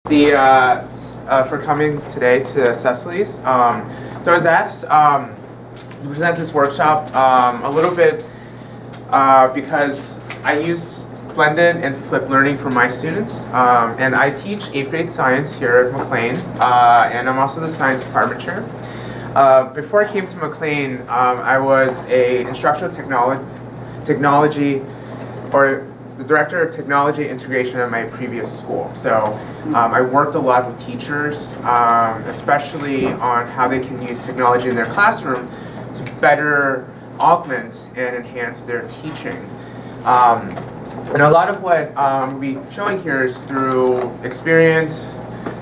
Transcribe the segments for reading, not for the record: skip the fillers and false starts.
For coming today to Cecily's. So I was asked to present this workshop a little bit because I use blended and flipped learning for my students, and I teach 8th grade science here at McLean, and I'm also the science department chair. Before I came to McLean, I was a instructional technology or the director of technology integration at my previous school. So I worked a lot with teachers, especially on how they can use technology in their classroom to better augment and enhance their teaching. And a lot of what we'll be showing here is through experience,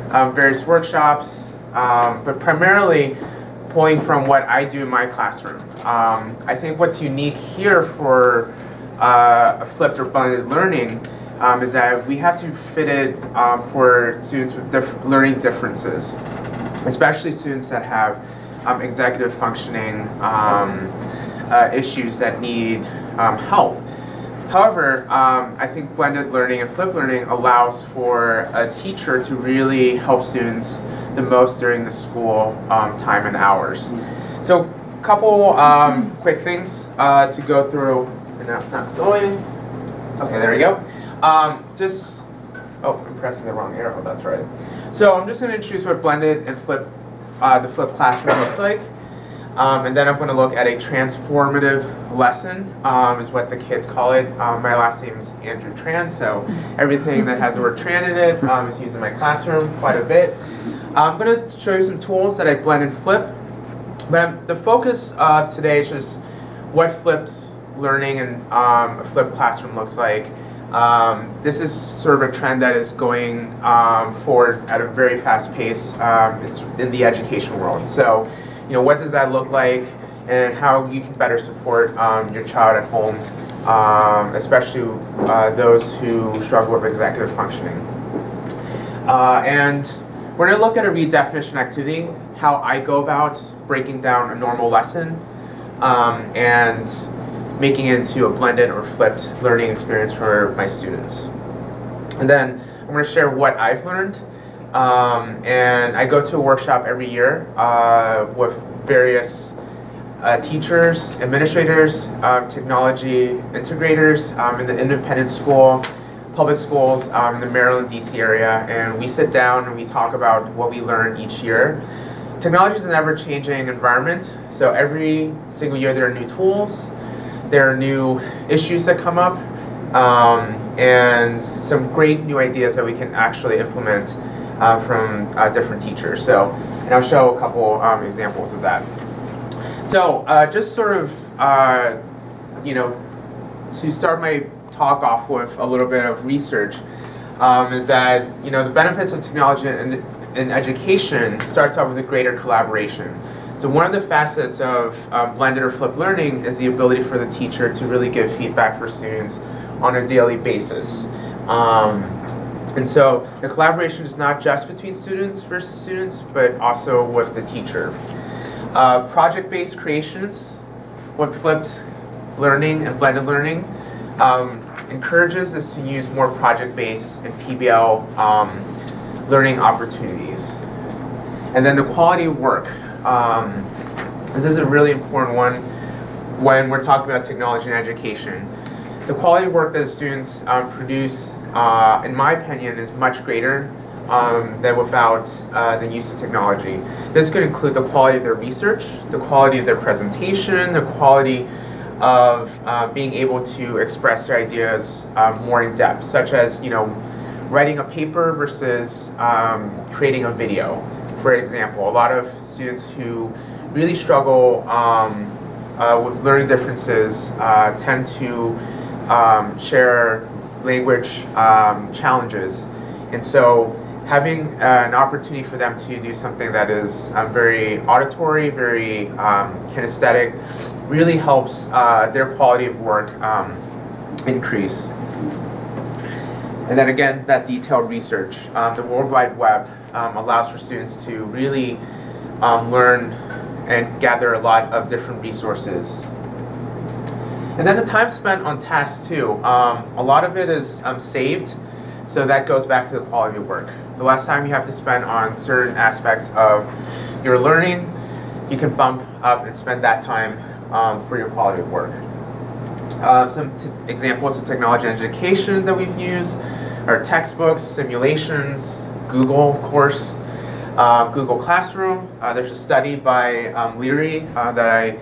various workshops, but primarily pulling from what I do in my classroom. I think what's unique here for a flipped or blended learning is that we have to fit it for students with learning differences, especially students that have executive functioning issues that need help. However, I think blended learning and flipped learning allows for a teacher to really help students the most during the school time and hours. So a couple quick things to go through. And now it's not going. Okay, there we go. I'm pressing the wrong arrow, that's right. So I'm just going to introduce what blended and the flipped classroom looks like. And then I'm going to look at a transformative lesson, is what the kids call it. My last name is Andrew Tran, so everything that has the word Tran in it is used in my classroom quite a bit. I'm going to show you some tools that I blend and flip. But the focus of today is just what flipped learning and a flipped classroom looks like. This is sort of a trend that is going forward at a very fast pace. It's in the education world. So, what does that look like, and how you can better support your child at home, especially those who struggle with executive functioning. And we're going to look at a redefinition activity, how I go about breaking down a normal lesson, and making it into a blended or flipped learning experience for my students. And then I'm going to share what I've learned. And I go to a workshop every year with various teachers, administrators, technology integrators in the independent school, public schools in the Maryland, DC area. And we sit down and we talk about what we learn each year. Technology is an ever-changing environment, so every single year there are new tools. There are new issues that come up, and some great new ideas that we can actually implement from different teachers. So, and I'll show a couple examples of that. So, just sort of, to start my talk off with a little bit of research, is that the benefits of technology in education starts off with a greater collaboration. So one of the facets of blended or flipped learning is the ability for the teacher to really give feedback for students on a daily basis. And so the collaboration is not just between students versus students, but also with the teacher. Project-based creations, what flipped learning and blended learning encourages us to use more project-based and PBL learning opportunities. And then the quality of work. This is a really important one when we're talking about technology and education. The quality of work that the students produce, in my opinion, is much greater than without the use of technology. This could include the quality of their research, the quality of their presentation, the quality of being able to express their ideas more in depth, such as writing a paper versus creating a video. For example, a lot of students who really struggle with learning differences tend to share language challenges. And so having an opportunity for them to do something that is very auditory, very kinesthetic, really helps their quality of work increase. And then again, that detailed research. The World Wide Web allows for students to really learn and gather a lot of different resources. And then the time spent on tasks too. A lot of it is saved, so that goes back to the quality of work. the less time you have to spend on certain aspects of your learning, you can bump up and spend that time for your quality of work. Some examples of technology and education that we've used are textbooks, simulations, Google, of course, Google Classroom. There's a study by Leary that I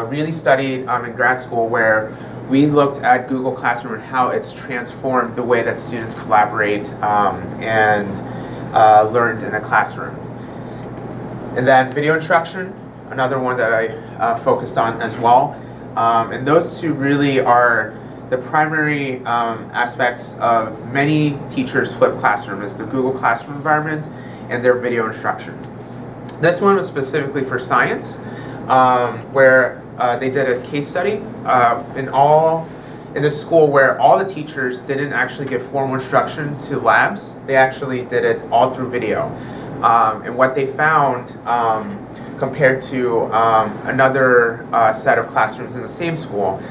really studied in grad school where we looked at Google Classroom and how it's transformed the way that students collaborate and learned in a classroom. And then video instruction, another one that I focused on as well. And those two really are the primary aspects of many teachers' flipped classroom is the Google Classroom environment and their video instruction. This one was specifically for science, where they did a case study in this school where all the teachers didn't actually give formal instruction to labs. They actually did it all through video. And what they found compared to another set of classrooms in the same school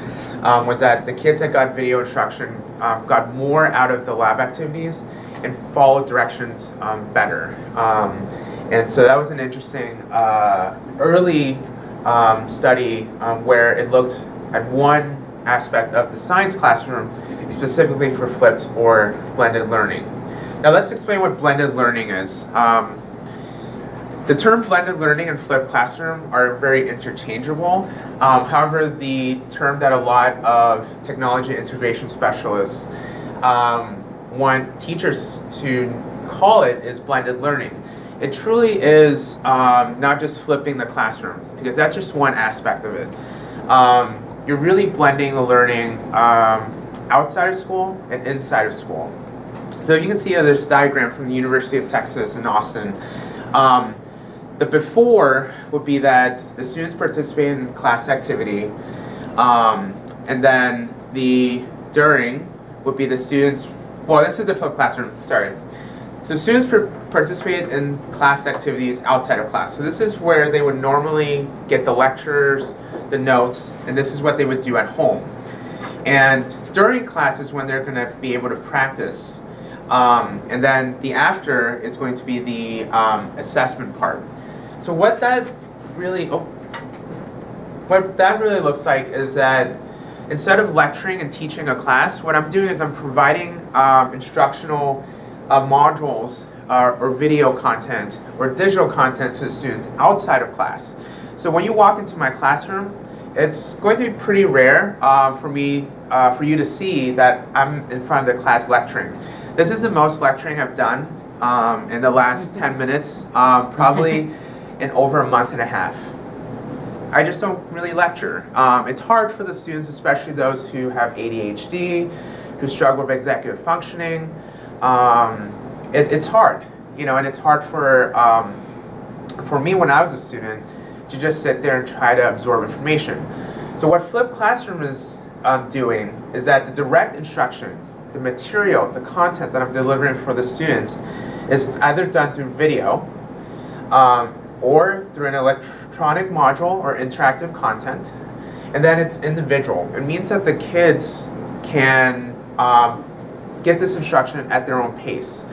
was that the kids that got video instruction got more out of the lab activities and followed directions better. And so that was an interesting early study where it looked at one aspect of the science classroom specifically for flipped or blended learning. Now let's explain what blended learning is. The term blended learning and flipped classroom are very interchangeable. However, the term that a lot of technology integration specialists want teachers to call it is blended learning. It truly is not just flipping the classroom, because that's just one aspect of it. You're really blending the learning outside of school and inside of school. So you can see this diagram from the University of Texas in Austin. The before would be that the students participate in class activity, and then the during would be the students, well, this is the flipped classroom, sorry. So students participate in class activities outside of class. So this is where they would normally get the lectures, the notes, and this is what they would do at home. And during class is when they're going to be able to practice. And then the after is going to be the assessment part. So what that really looks like is that instead of lecturing and teaching a class, what I'm doing is I'm providing instructional modules or video content or digital content to the students outside of class. So when you walk into my classroom, it's going to be pretty rare for you to see that I'm in front of the class lecturing. This is the most lecturing I've done in the last 10 minutes, probably in over a month and a half. I just don't really lecture. It's hard for the students, especially those who have ADHD, who struggle with executive functioning. It's hard, and it's hard for me when I was a student to just sit there and try to absorb information. So what flipped classroom is doing is that the direct instruction, the material, the content that I'm delivering for the students is either done through video or through an electronic module or interactive content, and then it's individual. It means that the kids can get this instruction at their own pace.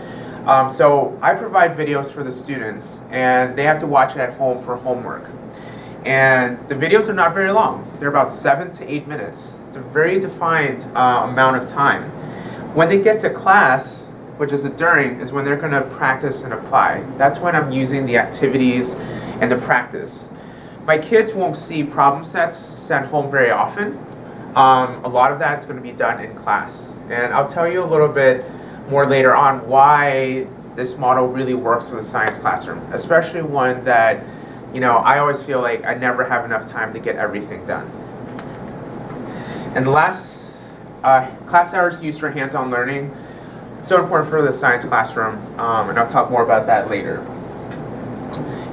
So I provide videos for the students, and they have to watch it at home for homework. And the videos are not very long. They're about 7 to 8 minutes. It's a very defined amount of time. When they get to class, which is the during, is when they're going to practice and apply. That's when I'm using the activities and the practice. My kids won't see problem sets sent home very often. A lot of that's going to be done in class. And I'll tell you a little bit more later on why this model really works for the science classroom, especially one that, I always feel like I never have enough time to get everything done. And the last, class hours used for hands-on learning. So important for the science classroom, and I'll talk more about that later.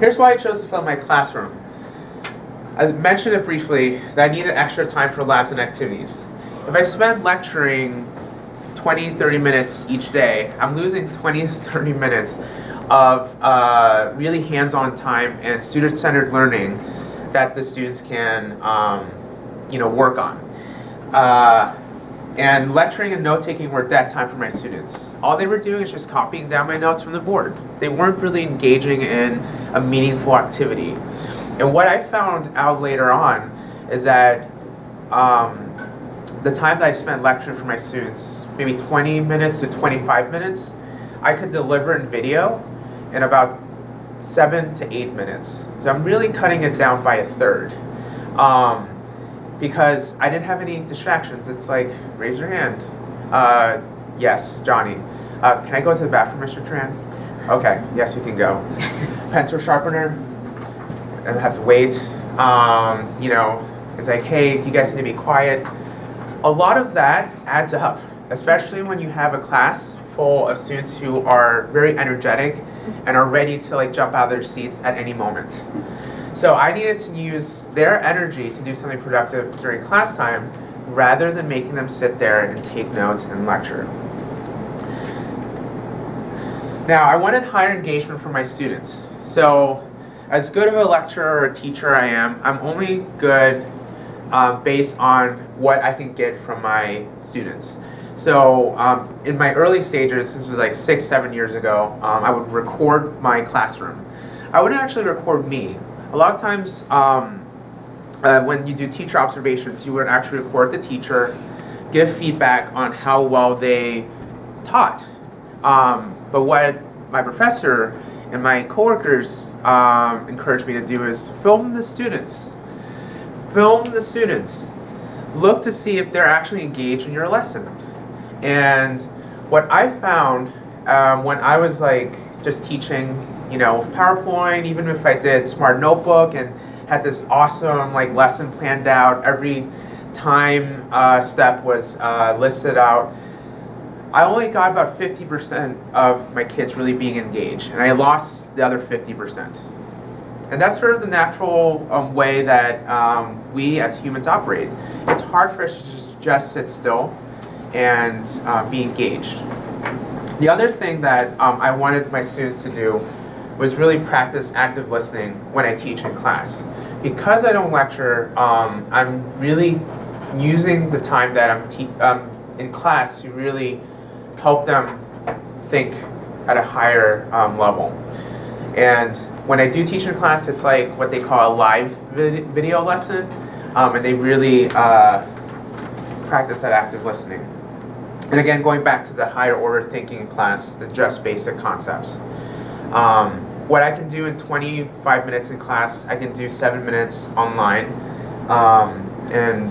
Here's why I chose to fill my classroom. I mentioned it briefly that I needed extra time for labs and activities. If I spend lecturing 20, 30 minutes each day, I'm losing 20, 30 minutes of really hands-on time and student-centered learning that the students can work on. And lecturing and note-taking were dead time for my students. All they were doing is just copying down my notes from the board. They weren't really engaging in a meaningful activity. And what I found out later on is that the time that I spent lecturing for my students, maybe 20 minutes to 25 minutes, I could deliver in video in about 7 to 8 minutes. So I'm really cutting it down by a third. Because I didn't have any distractions. It's like, raise your hand. Yes, Johnny. Can I go to the bathroom, Mr. Tran? Okay, yes, you can go. Pencil sharpener, and I have to wait. You know, it's like, hey, you guys need to be quiet. A lot of that adds up, especially when you have a class full of students who are very energetic and are ready to like jump out of their seats at any moment. So I needed to use their energy to do something productive during class time rather than making them sit there and take notes and lecture. Now, I wanted higher engagement from my students. So as good of a lecturer or a teacher I am, I'm only good based on what I can get from my students. So in my early stages, this was like 6, 7 years ago, I would record my classroom. I wouldn't actually record me. A lot of times when you do teacher observations, you would actually record the teacher, give feedback on how well they taught. But what my professor and my coworkers encouraged me to do is film the students. Film the students. Look to see if they're actually engaged in your lesson. And what I found when I was like just teaching, you know, with PowerPoint, even if I did Smart Notebook and had this awesome like lesson planned out, every time step was listed out, I only got about 50% of my kids really being engaged, and I lost the other 50%. And that's sort of the natural way that we as humans operate. It's hard for us to just sit still and be engaged. The other thing that I wanted my students to do was really practice active listening when I teach in class. Because I don't lecture, I'm really using the time that I'm in class to really help them think at a higher level. And when I do teach in class, it's like what they call a live video lesson, and they really practice that active listening. And again, going back to the higher order thinking in class, the just basic concepts. What I can do in 25 minutes in class, I can do 7 minutes online, and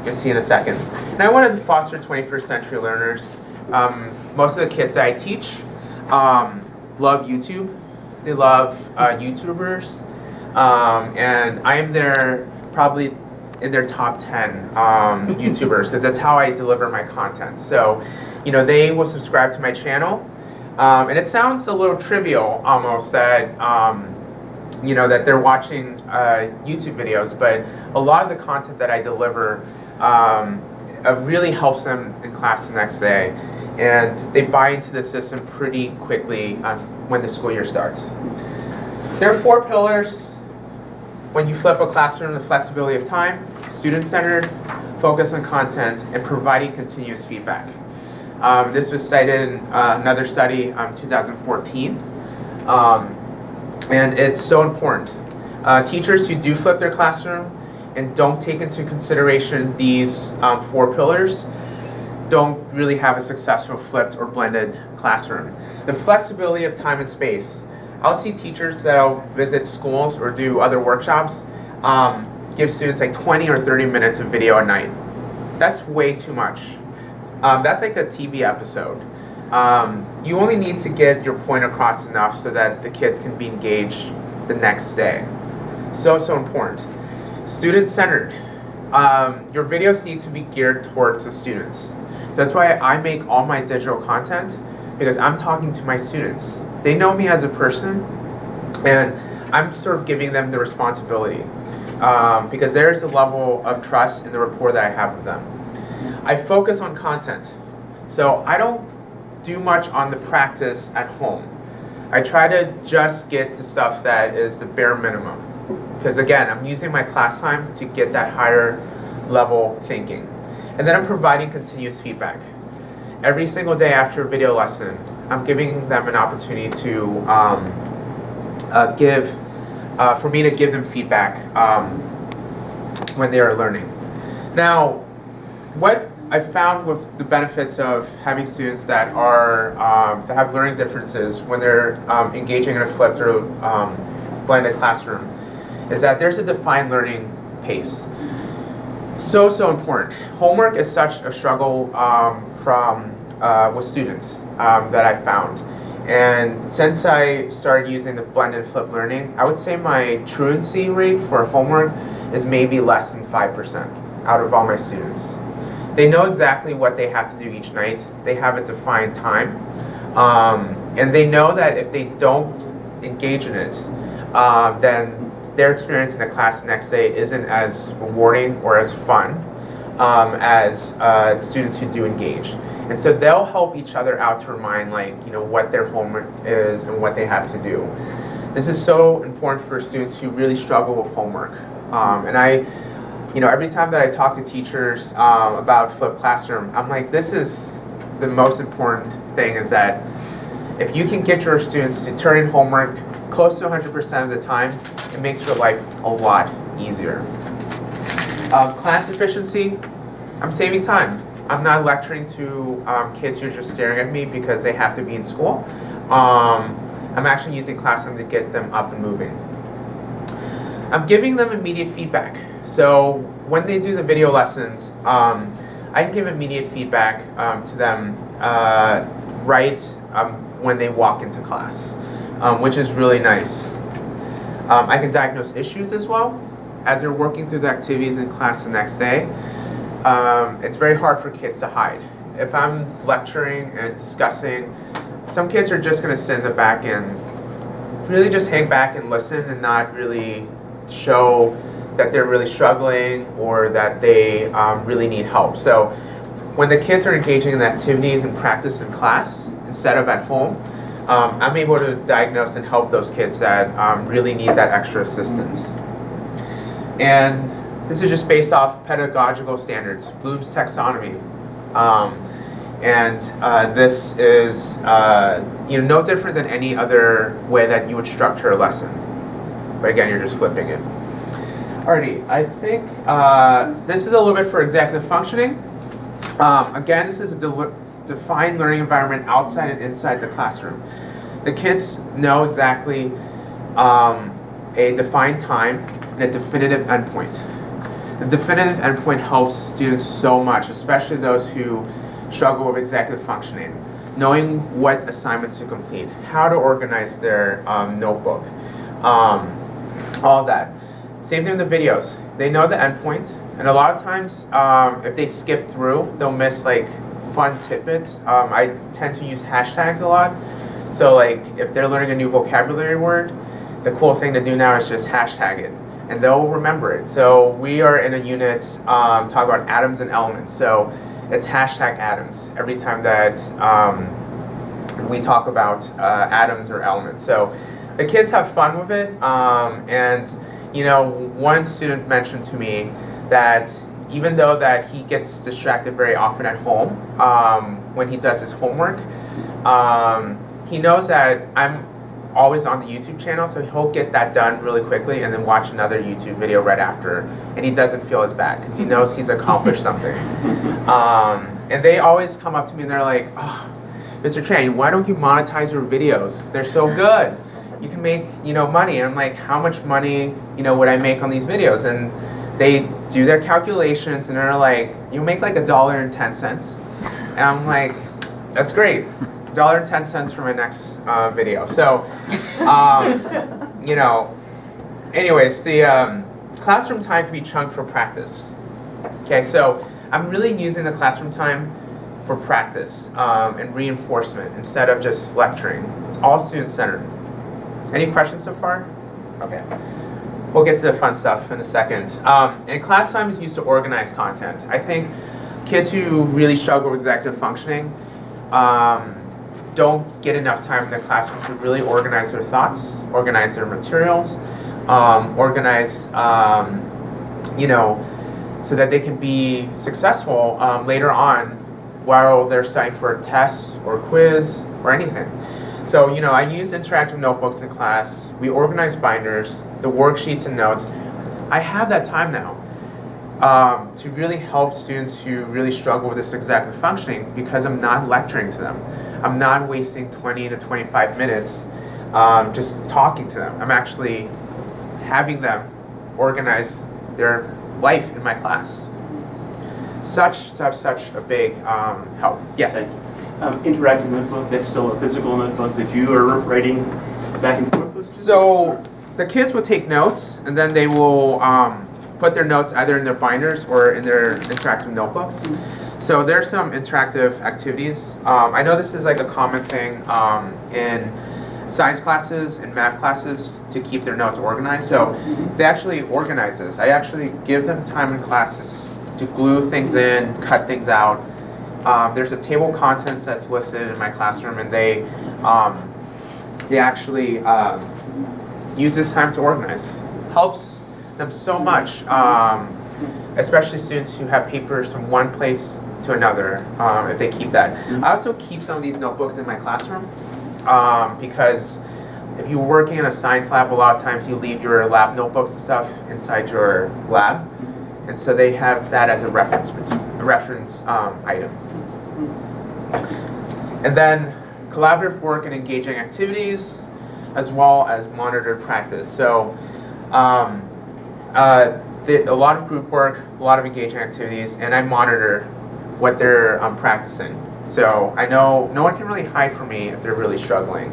you'll see in a second. And I wanted to foster 21st century learners. Most of the kids that I teach love YouTube. They love YouTubers, and I am probably in their top 10 YouTubers, because that's how I deliver my content. So, you know, they will subscribe to my channel. And it sounds a little trivial almost that, you know, that they're watching YouTube videos, but a lot of the content that I deliver really helps them in class the next day. And they buy into the system pretty quickly when the school year starts. There are 4 pillars when you flip a classroom: the flexibility of time, student-centered, focus on content, and providing continuous feedback. This was cited in another study, 2014, and it's so important. Teachers who do flip their classroom and don't take into consideration these 4 pillars don't really have a successful flipped or blended classroom. The flexibility of time and space. I'll see teachers that'll visit schools or do other workshops, give students like 20 or 30 minutes of video a night. That's way too much. That's like a TV episode. You only need to get your point across enough so that the kids can be engaged the next day. So important. Student-centered. Your videos need to be geared towards the students. So that's why I make all my digital content, because I'm talking to my students. They know me as a person, and I'm sort of giving them the responsibility, because there's a level of trust in the rapport that I have with them. I focus on content. So I don't do much on the practice at home. I try to just get the stuff that is the bare minimum. Because again, I'm using my class time to get that higher level thinking. And then I'm providing continuous feedback. Every single day after a video lesson, I'm giving them an opportunity to for me to give them feedback when they are learning. Now, what I found with the benefits of having students that are that have learning differences when they're engaging in a flipped or blended classroom is that there's a defined learning pace. So important. Homework is such a struggle with students that I found. And since I started using the blended and flipped learning, I would say my truancy rate for homework is maybe less than 5% out of all my students. They know exactly what they have to do each night. They have a defined time. And they know that if they don't engage in it, then their experience in the class the next day isn't as rewarding or as fun as students who do engage. And so they'll help each other out to remind, what their homework is and what they have to do. This is so important for students who really struggle with homework. And every time that I talk to teachers about flipped classroom, I'm like, this is the most important thing, is that if you can get your students to turn in homework close to 100% of the time, it makes your life a lot easier. Class efficiency, I'm saving time. I'm not lecturing to kids who are just staring at me because they have to be in school. I'm actually using class time to get them up and moving. I'm giving them immediate feedback. So when they do the video lessons, I can give immediate feedback to them when they walk into class, which is really nice. I can diagnose issues as well as they're working through the activities in class the next day. It's very hard for kids to hide. If I'm lecturing and discussing, some kids are just going to sit in the back and really just hang back and listen and not really show that they're really struggling or that they really need help. So when the kids are engaging in activities and practice in class instead of at home, I'm able to diagnose and help those kids that really need that extra assistance. And this is just based off pedagogical standards, Bloom's taxonomy. This is no different than any other way that you would structure a lesson. But again, you're just flipping it. Alrighty, I think this is a little bit for executive functioning. Again, this is a defined learning environment outside and inside the classroom. The kids know exactly a defined time and a definitive endpoint. The definitive endpoint helps students so much, especially those who struggle with executive functioning. Knowing what assignments to complete, how to organize their notebook, all that. Same thing with the videos. They know the endpoint, and a lot of times, if they skip through, they'll miss fun tidbits. I tend to use hashtags a lot. So if they're learning a new vocabulary word, the cool thing to do now is just hashtag it, and they'll remember it. So we are in a unit talk about atoms and elements. So it's hashtag atoms every time that we talk about atoms or elements. So the kids have fun with it, and one student mentioned to me that even though that he gets distracted very often at home when he does his homework, he knows that I'm always on the YouTube channel, so he'll get that done really quickly and then watch another YouTube video right after, and he doesn't feel as bad because he knows he's accomplished something. And they always come up to me and they're like, "Oh, Mr. Tran, why don't you monetize your videos? They're so good. You can make money." And I'm like, "How much money would I make on these videos?" And they do their calculations and they're like, "You make $1.10." And I'm like, "That's great. $1.10 for my next video." So, anyways, the classroom time can be chunked for practice. Okay, so I'm really using the classroom time for practice and reinforcement instead of just lecturing. It's all student-centered. Any questions so far? Okay. We'll get to the fun stuff in a second. And class time is used to organize content. I think kids who really struggle with executive functioning don't get enough time in the classroom to really organize their thoughts, organize their materials, organize, so that they can be successful later on while they're studying for tests or quiz or anything. So, I use interactive notebooks in class. We organize binders, the worksheets and notes. I have that time now to really help students who really struggle with this executive functioning, because I'm not lecturing to them. I'm not wasting 20 to 25 minutes just talking to them. I'm actually having them organize their life in my class. Such a big help. Yes? Thank you. Interactive notebook, that's still a physical notebook that you are writing back and forth with? So the kids will take notes, and then they will put their notes either in their binders or in their interactive notebooks. So there's some interactive activities. I know this is like a common thing in science classes and math classes to keep their notes organized. So they actually organize this. I actually give them time in classes to glue things in, cut things out. There's a table of contents that's listed in my classroom, and they actually use this time to organize. Helps them so much, especially students who have papers from one place to another, if they keep that. I also keep some of these notebooks in my classroom because if you're working in a science lab, a lot of times you leave your lab notebooks and stuff inside your lab, and so they have that as a reference item. And then collaborative work and engaging activities, as well as monitored practice. So a lot of group work, a lot of engaging activities, and I monitor what they're practicing. So I know no one can really hide from me if they're really struggling.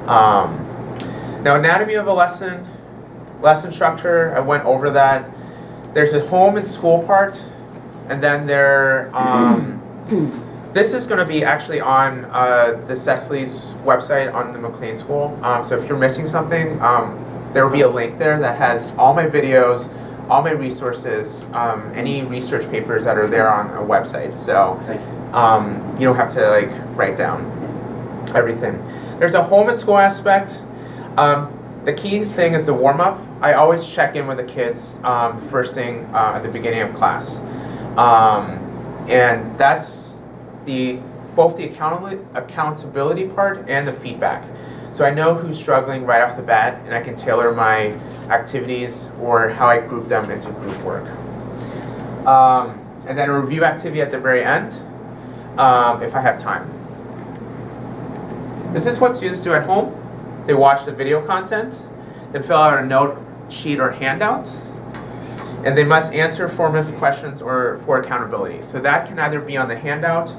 Now, anatomy of a lesson structure, I went over that. There's a home and school part, and then this is going to be actually on the Cecily's website on the McLean School. So if you're missing something, there will be a link there that has all my videos, all my resources, any research papers that are there on a website. So you don't have to write down everything. There's a home and school aspect. The key thing is the warm-up. I always check in with the kids first thing at the beginning of class. And that's both the accountability part and the feedback. So I know who's struggling right off the bat, and I can tailor my activities or how I group them into group work. And then a review activity at the very end, if I have time. This is what students do at home. They watch the video content, they fill out a note sheet or handout, and they must answer formative questions or for accountability. So that can either be on the handout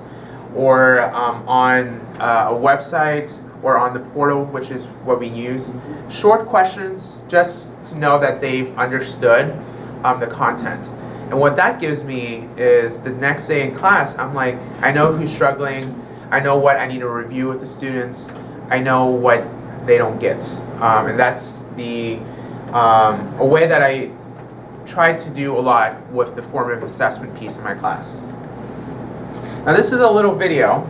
or on a website or on the portal, which is what we use. Short questions just to know that they've understood the content. And what that gives me is the next day in class, I'm like, I know who's struggling, I know what I need to review with the students, I know what they don't get. And that's a way that I try to do a lot with the formative assessment piece in my class. Now this is a little video.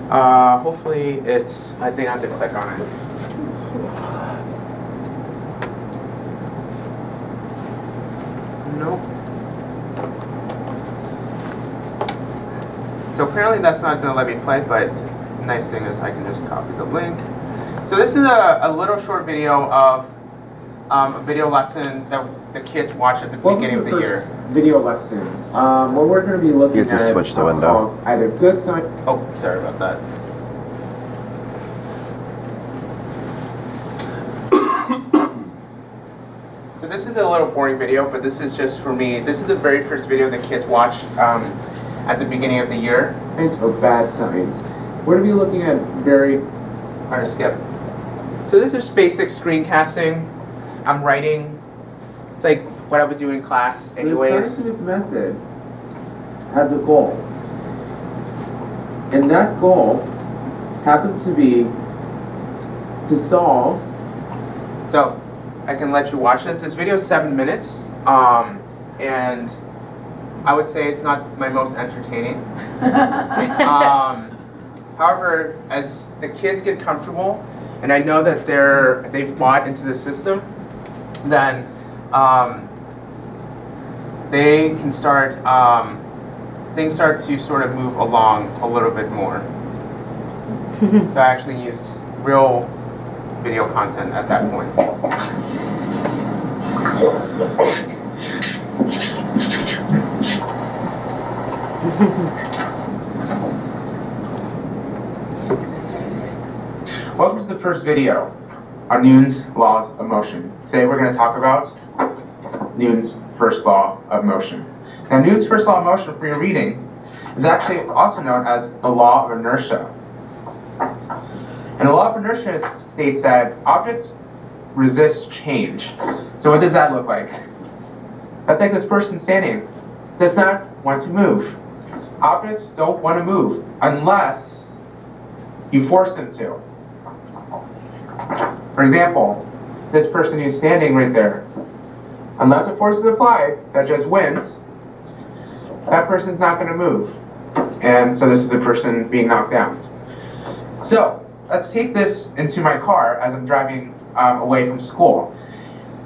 Hopefully I think I have to click on it. Nope. So apparently that's not going to let me play, but the nice thing is I can just copy the link. So this is a little short video of a video lesson that the kids watch at the beginning of the year. Video lesson. What we're going to be looking at. You have to switch the window. Either good science. Oh, sorry about that. So this is a little boring video, but this is just for me. This is the very first video the kids watch at the beginning of the year. Or bad science. We're going to be looking at very. I'm going to skip. So this is basic screencasting. I'm writing. It's like what I would do in class anyways. The scientific method has a goal. And that goal happens to be to solve. So I can let you watch this. This video is 7 minutes. And I would say it's not my most entertaining. However, as the kids get comfortable, and I know that they've bought into the system, then they can start, things start to sort of move along a little bit more. So I actually used real video content at that point. What was the first video on Newton's laws of motion? Today we're going to talk about Newton's first law of motion. Now Newton's first law of motion, for your reading, is actually also known as the law of inertia. And the law of inertia states that objects resist change. So what does that look like? That's like this person standing, does not want to move. Objects don't want to move unless you force them to. For example, this person who's standing right there, unless a force is applied, such as wind, that person's not going to move. And so this is a person being knocked down. So let's take this into my car as I'm driving away from school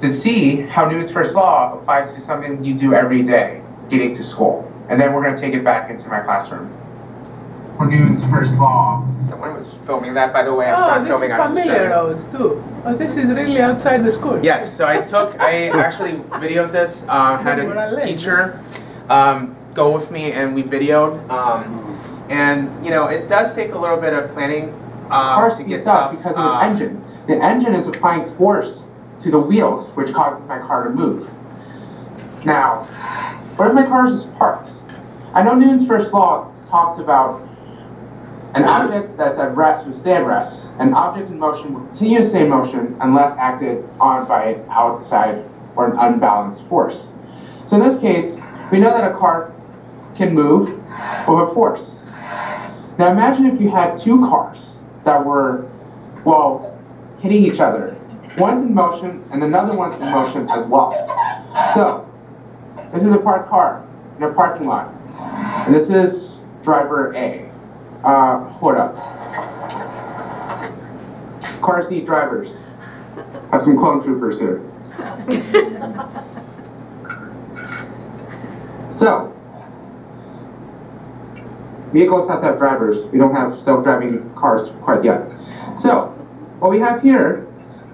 to see how Newton's first law applies to something you do every day, getting to school. And then we're going to take it back into my classroom. For Newton's first law. Someone was filming that, by the way. I was not filming. This is familiar road too. Oh, this is really outside the school. Yes, so I actually videoed this, had a teacher go with me and we videoed. And you know, it does take a little bit of planning to get stuff. Because of its engine. The engine is applying force to the wheels, which causes my car to move. Now, where my car is just parked. I know Newton's first law talks about an object that's at rest will stay at rest. An object in motion will continue to stay in motion unless acted on by an outside or an unbalanced force. So in this case, we know that a car can move with a force. Now imagine if you had two cars that were, well, hitting each other. One's in motion and another one's in motion as well. So, this is a parked car in a parking lot. And this is driver A. Hold up. Cars need drivers. Have some clone troopers here. So, vehicles have to have drivers. We don't have self-driving cars quite yet. So, what we have here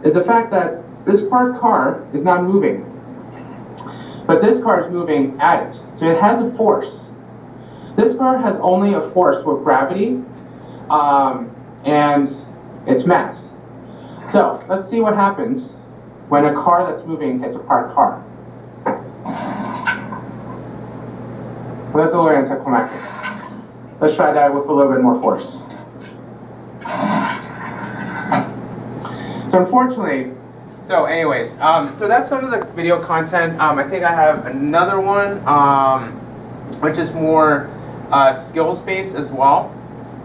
is the fact that this parked car is not moving. But this car is moving at it. So it has a force. This car has only a force with gravity and its mass. So let's see what happens when a car that's moving hits a parked car. Well, that's a little anticlimactic. Let's try that with a little bit more force. So unfortunately, so that's some of the video content. I think I have another one, which is more skills-based as well.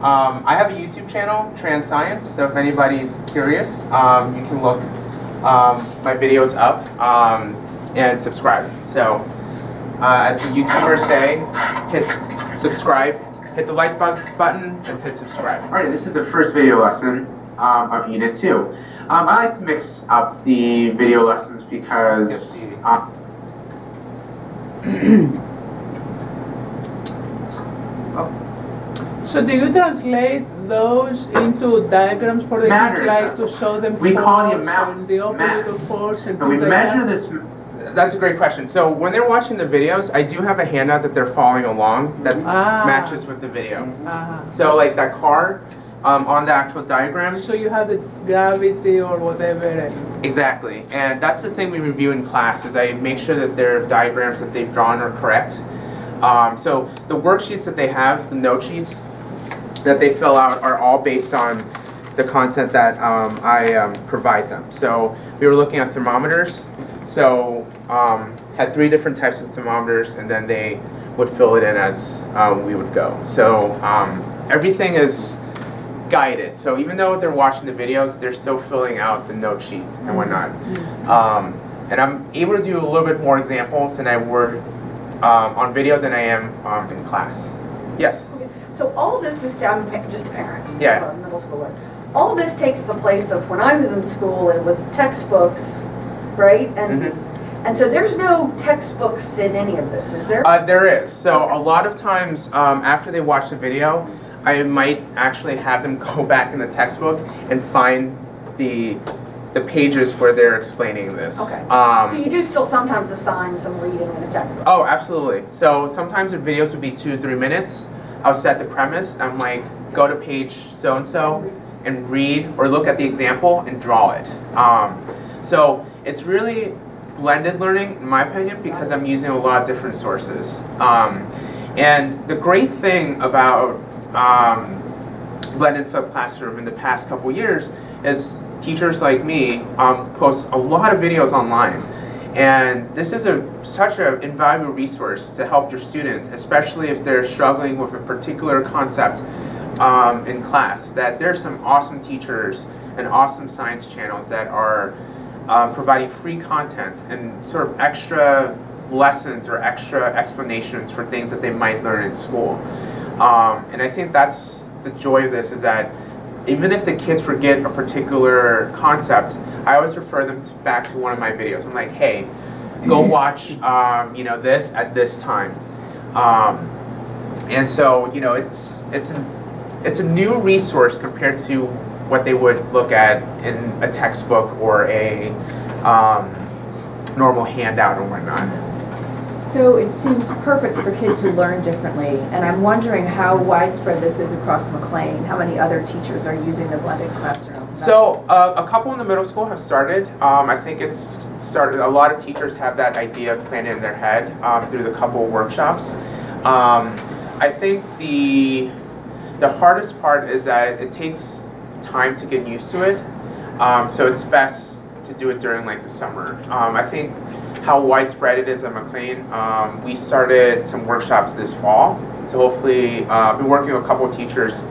I have a YouTube channel, Tran Science, so if anybody's curious, you can look my videos up and subscribe. So as the YouTubers say, hit subscribe, hit the like button, and hit subscribe. Alright, this is the first video lesson of Unit 2. I like to mix up the video lessons because So do you translate those into diagrams for the kids, like to show them we call it force and the opposite of force and we things like measure that? this. That's a great question. So when they're watching the videos, I do have a handout that they're following along that matches with the video. So like that car on the actual diagram. So you have the gravity or whatever. And Exactly, and that's the thing we review in class is I make sure that their diagrams that they've drawn are correct. So the worksheets that they have, the note sheets that they fill out are all based on the content that I provide them. So we were looking at thermometers. So had 3 different types of thermometers, and then they would fill it in as we would go. So everything is guided. So even though they're watching the videos, they're still filling out the note sheet and whatnot. And I'm able to do a little bit more examples than I were on video than I am in class. Yes? Okay. So all of this is, I'm just a parent, Yeah. a middle schooler. All of this takes the place of when I was in school, it was textbooks, right? And And so there's no textbooks in any of this, is there? There is. So a lot of times after they watch the video, I might actually have them go back in the textbook and find the pages where they're explaining this. Okay. So you do still sometimes assign some reading in a textbook? Oh, absolutely. So sometimes the videos would be 2-3 minutes. I'll set the premise. I'm like, go to page so-and-so and read or look at the example and draw it. So it's really blended learning, in my opinion, because I'm using a lot of different sources. And the great thing about blended flipped classroom in the past couple years is teachers like me post a lot of videos online. And this is such an invaluable resource to help your student, especially if they're struggling with a particular concept in class, that there's some awesome teachers and awesome science channels that are providing free content and sort of extra lessons or extra explanations for things that they might learn in school. And I think that's the joy of this, is that even if the kids forget a particular concept, I always refer them back to one of my videos. I'm like, hey, go watch this at this time. And so it's a new resource compared to what they would look at in a textbook or a normal handout or whatnot. So it seems perfect for kids who learn differently, and I'm wondering how widespread this is across McLean. How many other teachers are using the blended classroom? So a couple in the middle school have started. I think it's started. A lot of teachers have that idea planned in their head through the couple of workshops. I think the hardest part is that it takes time to get used to it. So it's best to do it during like the summer. I think how widespread it is at McLean. We started some workshops this fall, so hopefully I've been working with a couple of teachers,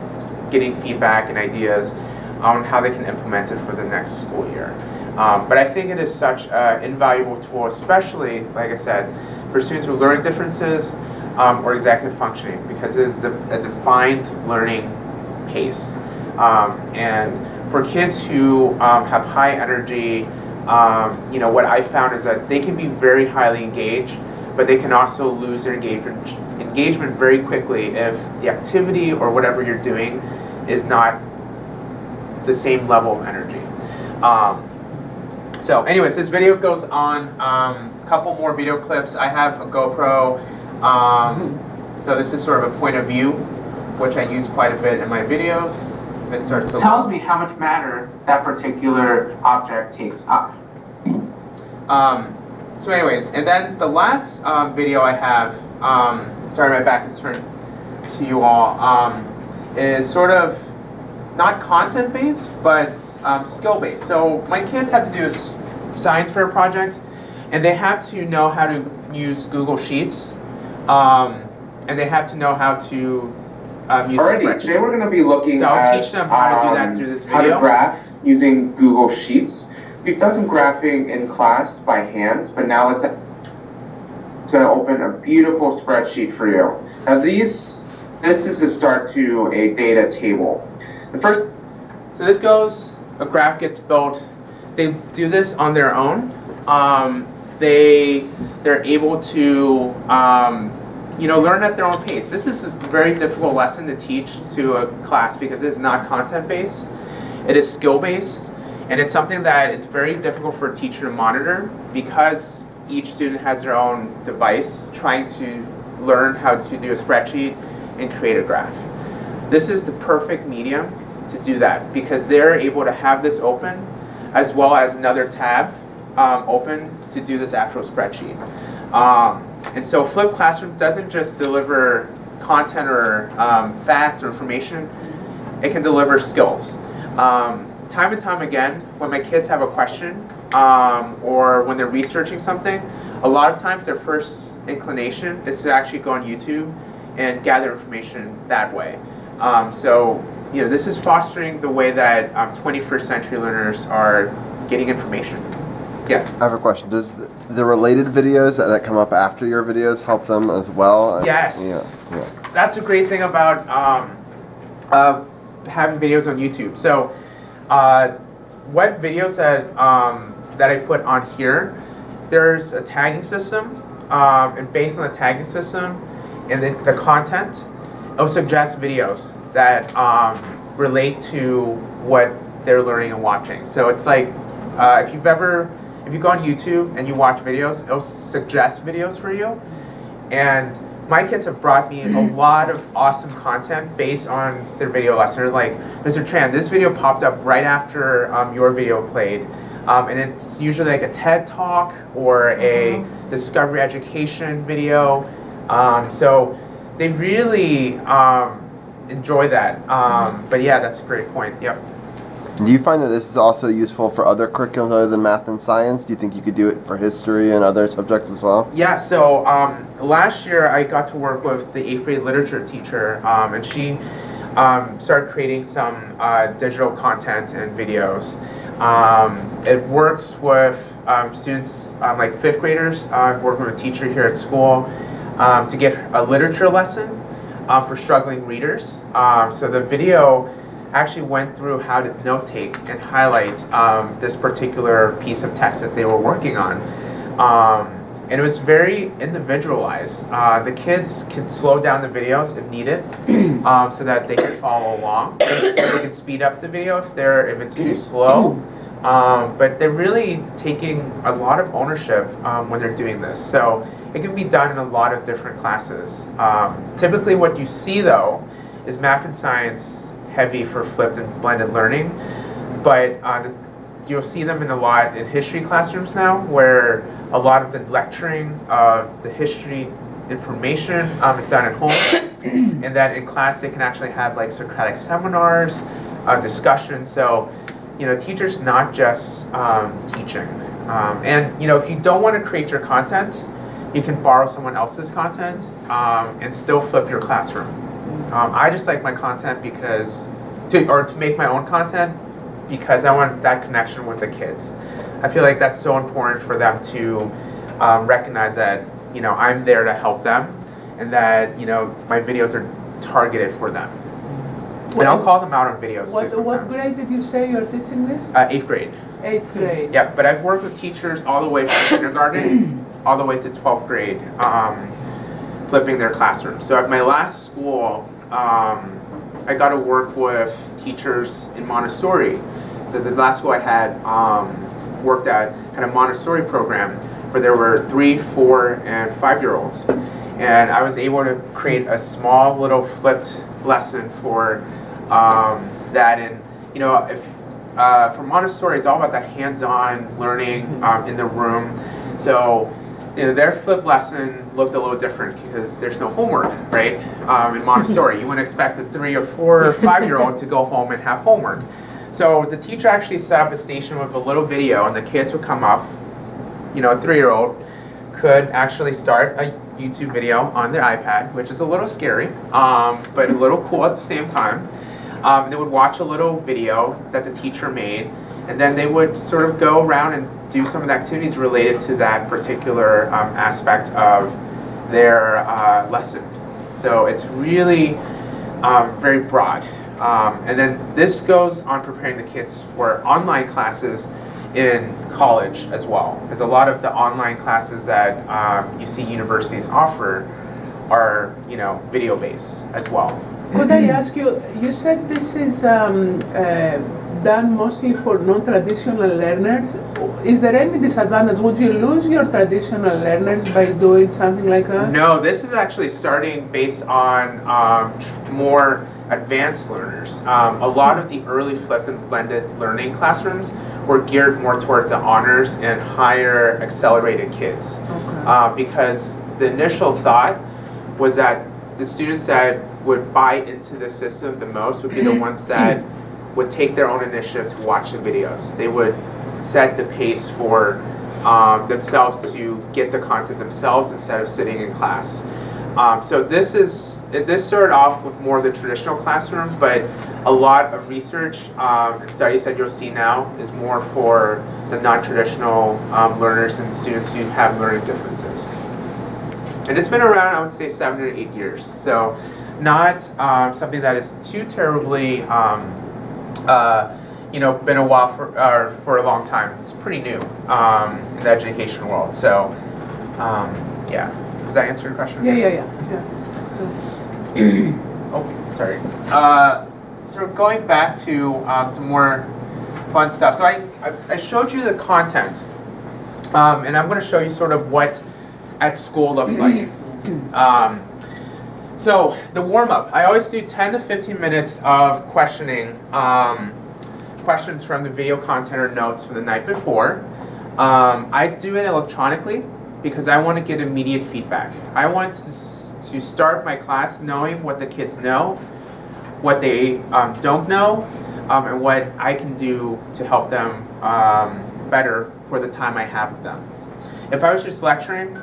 getting feedback and ideas on how they can implement it for the next school year. But I think it is such an invaluable tool, especially, like I said, for students with learning differences or executive functioning, because it is a defined learning pace. And for kids who have high energy, what I found is that they can be very highly engaged, but they can also lose their engagement very quickly if the activity or whatever you're doing is not the same level of energy. So anyways, this video goes on. A couple more video clips. I have a GoPro. So this is sort of a point of view, which I use quite a bit in my videos. It starts to tells me how much matter that particular object takes up. So anyways, and then the last video I have, sorry my back is turned to you all, is sort of not content-based, but skill-based. So my kids have to do a science fair project, and they have to know how to use Google Sheets, and they have to know how to use Alrighty, a spreadsheet. today we're going to be looking So I'll at teach them how to do that through this how video. to graph using Google Sheets. We've done some graphing in class by hand, but now let's to open a beautiful spreadsheet for you. Now this is the start to a data table. The first. So this goes, a graph gets built. They do this on their own. They're able to learn at their own pace. This is a very difficult lesson to teach to a class because it is not content-based. It is skill-based, and it's something that it's very difficult for a teacher to monitor because each student has their own device trying to learn how to do a spreadsheet and create a graph. This is the perfect medium to do that because they're able to have this open as well as another tab open to do this actual spreadsheet. And so Flipped Classroom doesn't just deliver content or facts or information, it can deliver skills. Time and time again, when my kids have a question or when they're researching something, a lot of times their first inclination is to actually go on YouTube and gather information that way. So this is fostering the way that 21st century learners are getting information. Yeah. I have a question. Does the related videos that come up after your videos help them as well? Yes. Yeah. That's a great thing about having videos on YouTube. So what videos that I put on here there's a tagging system, and based on the tagging system and the content, it'll suggest videos that relate to what they're learning and watching. So it's like if you go on YouTube and you watch videos, it'll suggest videos for you. And my kids have brought me a lot of awesome content based on their video lessons. Like, Mr. Tran, this video popped up right after your video played. And it's usually like a TED Talk or a Discovery Education video. So they really enjoy that. But yeah, that's a great point. Yep. Do you find that this is also useful for other curriculum other than math and science? Do you think you could do it for history and other subjects as well? Yeah, so last year I got to work with the 8th grade literature teacher, and she started creating some digital content and videos. It works with students like 5th graders. I've worked with a teacher here at school to get a literature lesson for struggling readers. So the video actually went through how to note take and highlight this particular piece of text that they were working on. And it was very individualized. The kids could slow down the videos if needed so that they could follow along. They can speed up the video if it's too slow. But they're really taking a lot of ownership when they're doing this. So it can be done in a lot of different classes. Typically what you see though is math and science heavy for flipped and blended learning, but you'll see them in a lot in history classrooms now, where a lot of the lecturing of the history information is done at home, and then in class they can actually have like Socratic seminars, discussions. So, teachers not just teaching, and if you don't want to create your content, you can borrow someone else's content and still flip your classroom. I just like my content to make my own content because I want that connection with the kids. I feel like that's so important for them to recognize that I'm there to help them, and that my videos are targeted for them. And I'll call them out on videos too sometimes. What grade did you say you're teaching this? 8th grade. 8th grade. Yeah, but I've worked with teachers all the way from kindergarten all the way to 12th grade, flipping their classrooms. So at my last school, I got to work with teachers in Montessori. So this last school I had worked at had a Montessori program where there were 3, 4, and 5-year-olds. And I was able to create a small little flipped lesson for that. And if for Montessori, it's all about that hands-on learning in the room. So their flip lesson looked a little different because there's no homework, right? In Montessori, you wouldn't expect a 3 or 4 or 5-year-old to go home and have homework. So the teacher actually set up a station with a little video, and the kids would come up. A 3-year-old could actually start a YouTube video on their iPad, which is a little scary, but a little cool at the same time. They would watch a little video that the teacher made, and then they would sort of go around and do some of the activities related to that particular aspect of their lesson. So it's really very broad. And then this goes on preparing the kids for online classes in college as well, because a lot of the online classes that you see universities offer are video based as well. Could I ask you, you said this is done mostly for non-traditional learners. Is there any disadvantage? Would you lose your traditional learners by doing something like that? No, this is actually starting based on more advanced learners. A lot of the early flipped and blended learning classrooms were geared more towards the honors and higher accelerated kids. Okay. Because the initial thought was that the students that would buy into the system the most would be the ones that would take their own initiative to watch the videos. They would set the pace for themselves to get the content themselves instead of sitting in class. So this started off with more the traditional classroom, but a lot of research and studies that you'll see now is more for the non-traditional learners and students who have learning differences. And it's been around, I would say, 7 or 8 years. So not something that is too terribly, been a while for a long time. It's pretty new in the education world. So, yeah. Does that answer your question? Yeah. Oh, sorry. So going back to some more fun stuff. So I showed you the content, and I'm going to show you sort of what at school looks like. So the warm-up, I always do 10 to 15 minutes of questioning, questions from the video content or notes from the night before. I do it electronically because I want to get immediate feedback. I want to start my class knowing what the kids know, what they don't know, and what I can do to help them better for the time I have with them. If I was just lecturing,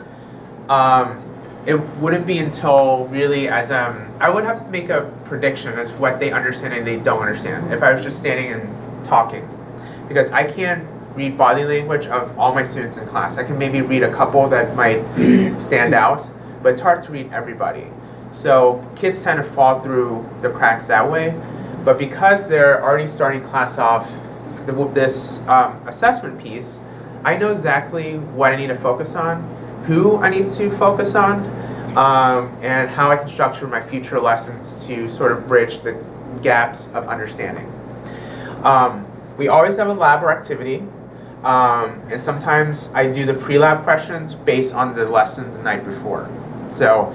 it wouldn't be until really I would have to make a prediction as what they understand and they don't understand if I was just standing and talking. Because I can't read body language of all my students in class. I can maybe read a couple that might stand out, but it's hard to read everybody. So kids tend to fall through the cracks that way. But because they're already starting class off with this assessment piece, I know exactly what I need to focus on, who I need to focus on, and how I can structure my future lessons to sort of bridge the gaps of understanding. We always have a lab or activity, and sometimes I do the pre-lab questions based on the lesson the night before. So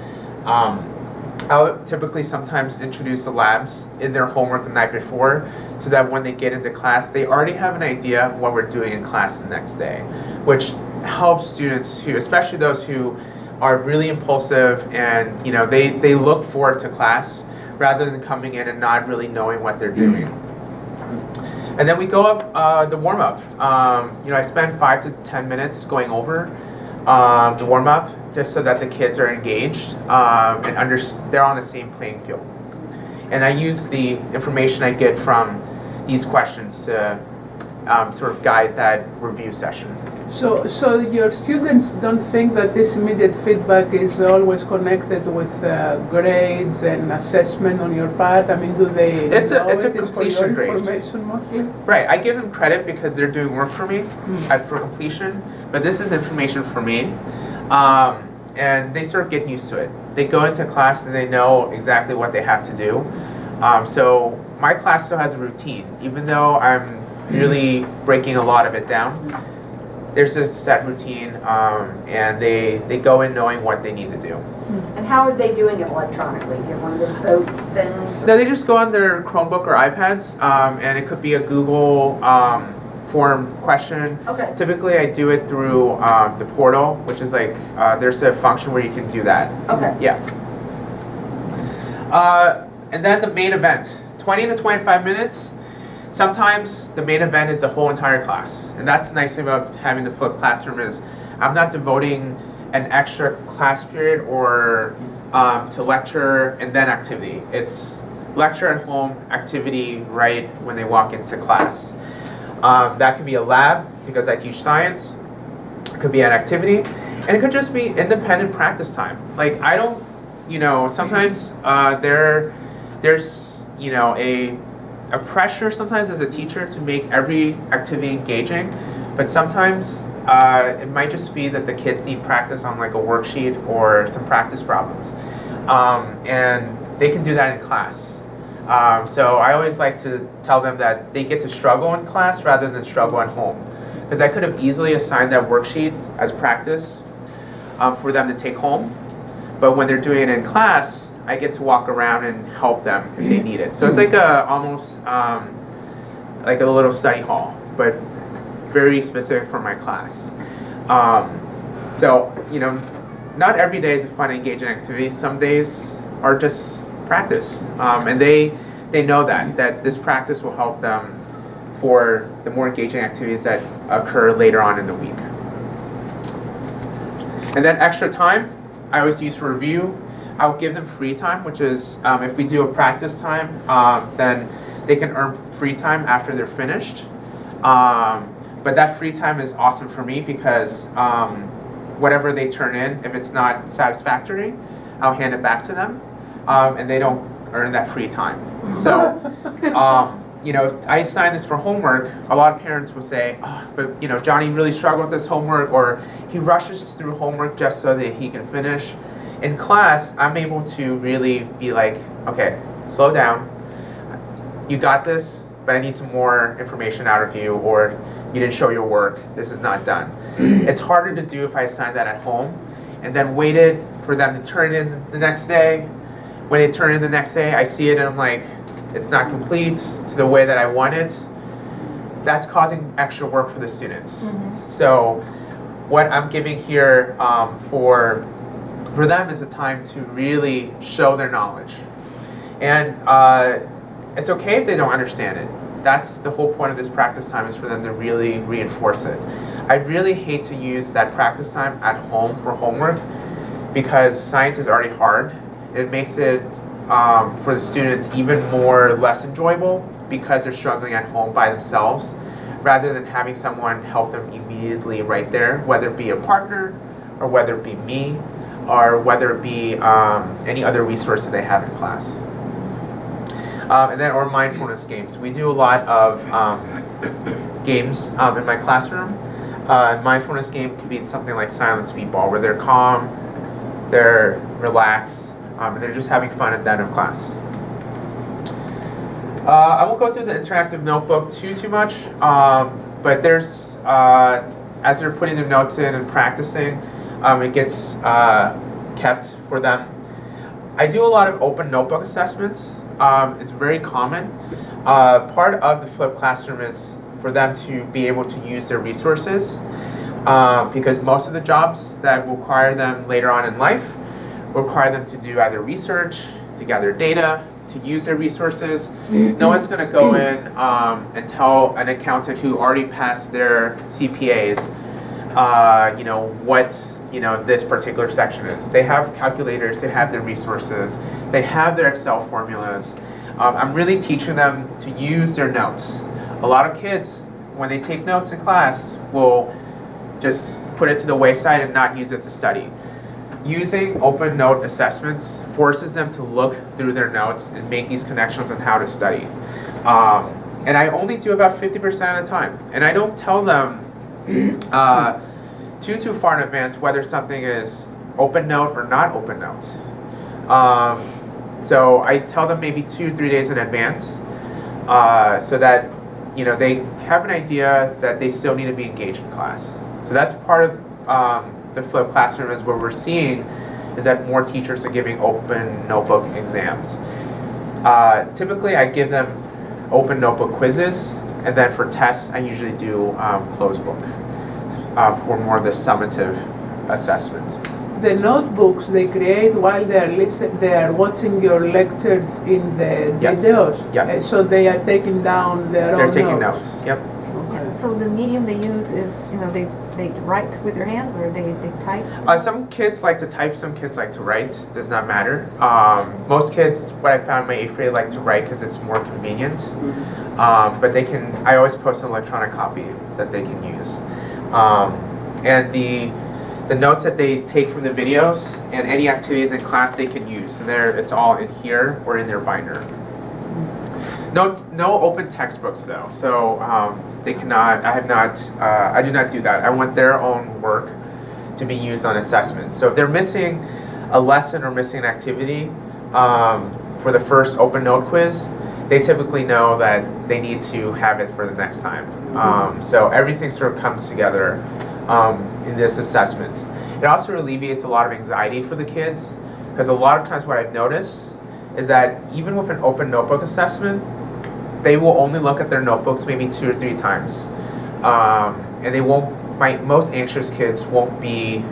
I'll typically sometimes introduce the labs in their homework the night before so that when they get into class, they already have an idea of what we're doing in class the next day, which helps students who, especially those who are really impulsive and they look forward to class rather than coming in and not really knowing what they're doing. And then we go up the warm-up. I spend 5 to 10 minutes going over the warm-up just so that the kids are engaged and they're on the same playing field. And I use the information I get from these questions to sort of guide that review session. So your students don't think that this immediate feedback is always connected with grades and assessment on your part? I mean, do they It's know a it is completion for grade. your information mostly? Right, I give them credit because they're doing work for me for completion, but this is information for me. And they sort of get used to it. They go into class and they know exactly what they have to do. So my class still has a routine, even though I'm really breaking a lot of it down. There's a set routine, and they go in knowing what they need to do. And how are they doing it electronically? Do you have one of those vote things? No, they just go on their Chromebook or iPads, and it could be a Google form question. Okay. Typically, I do it through the portal, which is like, there's a function where you can do that. Okay. Yeah. And then the main event, 20 to 25 minutes. Sometimes the main event is the whole entire class. And that's the nice thing about having the flipped classroom is I'm not devoting an extra class period or to lecture and then activity. It's lecture at home, activity right when they walk into class. That could be a lab because I teach science. It could be an activity. And it could just be independent practice time. Like I don't, sometimes there's, a pressure sometimes as a teacher to make every activity engaging, but sometimes it might just be that the kids need practice on like a worksheet or some practice problems. And they can do that in class. So I always like to tell them that they get to struggle in class rather than struggle at home. Because I could have easily assigned that worksheet as practice for them to take home. But when they're doing it in class, I get to walk around and help them if they need it. So it's like almost like a little study hall, but very specific for my class. So, not every day is a fun, engaging activity. Some days are just practice. And they know that this practice will help them for the more engaging activities that occur later on in the week. And then extra time, I always use for review. I'll give them free time, which is if we do a practice time, then they can earn free time after they're finished. But that free time is awesome for me because whatever they turn in, if it's not satisfactory, I'll hand it back to them, and they don't earn that free time. So if I assign this for homework, a lot of parents will say, oh, but Johnny really struggled with this homework, or he rushes through homework just so that he can finish. In class, I'm able to really be like, okay, slow down. You got this, but I need some more information out of you, or you didn't show your work. This is not done. It's harder to do if I assign that at home and then waited for them to turn it in the next day. When they turn it in the next day, I see it and I'm like, it's not complete to the way that I want it. That's causing extra work for the students. So what I'm giving here for them is a time to really show their knowledge. And it's okay if they don't understand it. That's the whole point of this practice time, is for them to really reinforce it. I really hate to use that practice time at home for homework because science is already hard. It makes it, for the students, even less enjoyable because they're struggling at home by themselves, rather than having someone help them immediately right there, whether it be a partner, or whether it be me, or whether it be any other resource that they have in class. Or mindfulness games. We do a lot of games in my classroom. Mindfulness game could be something like silent speedball, where they're calm, they're relaxed, and they're just having fun at the end of class. I won't go through the interactive notebook too much, but there's, as they're putting their notes in and practicing, it gets kept for them. I do a lot of open notebook assessments. It's very common. Part of the flipped classroom is for them to be able to use their resources, because most of the jobs that require them later on in life require them to do either research, to gather data, to use their resources. No one's going to go in and tell an accountant who already passed their CPAs, what this particular section is. They have calculators, they have their resources, they have their Excel formulas. I'm really teaching them to use their notes. A lot of kids, when they take notes in class, will just put it to the wayside and not use it to study. Using open note assessments forces them to look through their notes and make these connections on how to study. And I only do about 50% of the time. And I don't tell them too far in advance whether something is open note or not open note. So I tell them maybe 2 or 3 days in advance, so that they have an idea that they still need to be engaged in class. So that's part of the flipped classroom, is what we're seeing is that more teachers are giving open notebook exams. Typically I give them open notebook quizzes, and then for tests I usually do closed book for more of the summative assessment. The notebooks they create while they are watching your lectures in the Yes. videos. Yeah. So they are taking down their own They're taking notes. notes. Yep. And so the medium they use is, they write with their hands, or they type? Some kids like to type, some kids like to write. Does not matter. Most kids, what I found in my 8th grade, like to write because it's more convenient. But I always post an electronic copy that they can use. And the notes that they take from the videos and any activities in class they can use. And it's all in here or in their binder. No open textbooks though. So they cannot. I do not do that. I want their own work to be used on assessments. So if they're missing a lesson or missing an activity for the first open note quiz, they typically know that they need to have it for the next time. So everything sort of comes together in this assessment. It also alleviates a lot of anxiety for the kids, because a lot of times what I've noticed is that even with an open notebook assessment, they will only look at their notebooks maybe 2 or 3 times. And they won't, most anxious kids won't be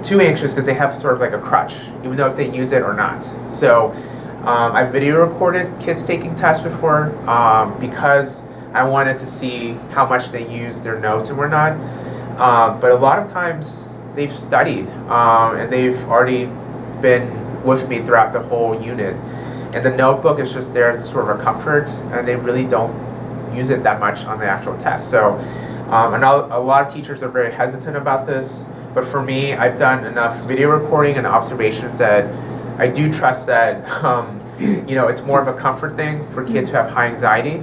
too anxious because they have sort of like a crutch, even though if they use it or not. So I video recorded kids taking tests before because I wanted to see how much they use their notes and whatnot. But a lot of times they've studied and they've already been with me throughout the whole unit. And the notebook is just there as sort of a comfort, and they really don't use it that much on the actual test. So I know a lot of teachers are very hesitant about this, but for me, I've done enough video recording and observations that I do trust that it's more of a comfort thing for kids who have high anxiety.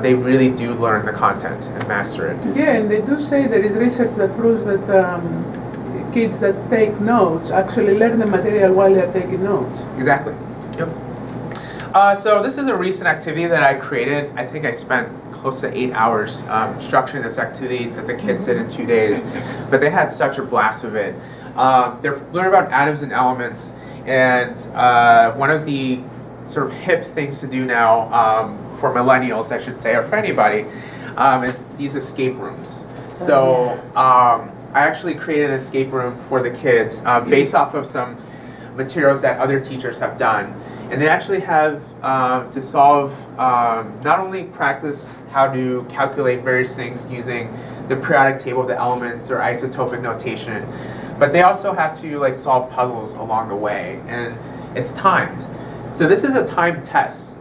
They really do learn the content and master it. Yeah, and they do say there is research that proves that kids that take notes actually learn the material while they're taking notes. Exactly. Yep. So this is a recent activity that I created. I think I spent close to 8 hours structuring this activity that the kids did in 2 days, but they had such a blast with it. They're learning about atoms and elements, and one of the sort of hip things to do now for millennials, I should say, or for anybody, is these escape rooms. So I actually created an escape room for the kids based off of some materials that other teachers have done. And they actually have to solve, not only practice how to calculate various things using the periodic table of the elements or isotopic notation, but they also have to solve puzzles along the way, and it's timed. So this is a timed test,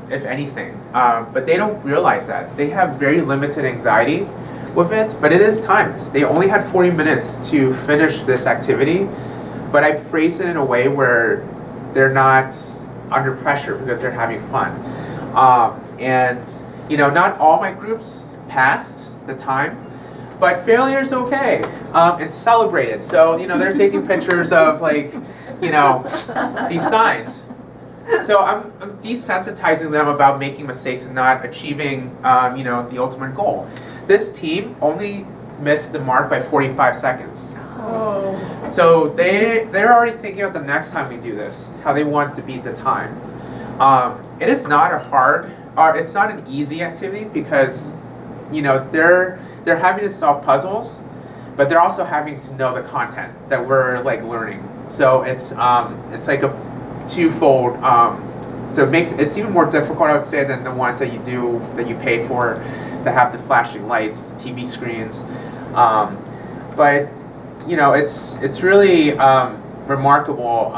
if anything, but they don't realize that. They have very limited anxiety with it, but it is timed. They only had 40 minutes to finish this activity, but I phrased it in a way where they're not under pressure because they're having fun. Not all my groups passed the time, but failure is okay. It's celebrated. So, they're taking pictures of these signs. So I'm desensitizing them about making mistakes and not achieving, the ultimate goal. This team only missed the mark by 45 seconds. Oh. So they're already thinking of the next time we do this, how they want to beat the time. It is not a hard, or it's not an easy activity because, they're having to solve puzzles, but they're also having to know the content that we're learning. So it's like a twofold. So it's even more difficult, I would say, than the ones that you pay for, that have the flashing lights, TV screens. But it's really remarkable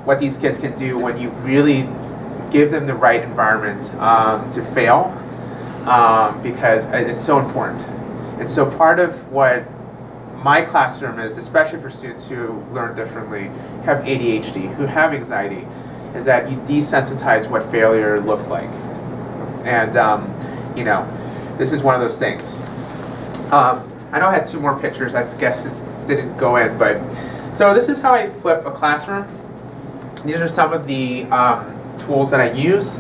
what these kids can do when you really give them the right environment to fail, because it's so important. And so part of what my classroom is, especially for students who learn differently, have ADHD, who have anxiety, is that you desensitize what failure looks like. And, this is one of those things. I know I had 2 more pictures, I guess it didn't go in, but so this is how I flip a classroom. These are some of the tools that I use.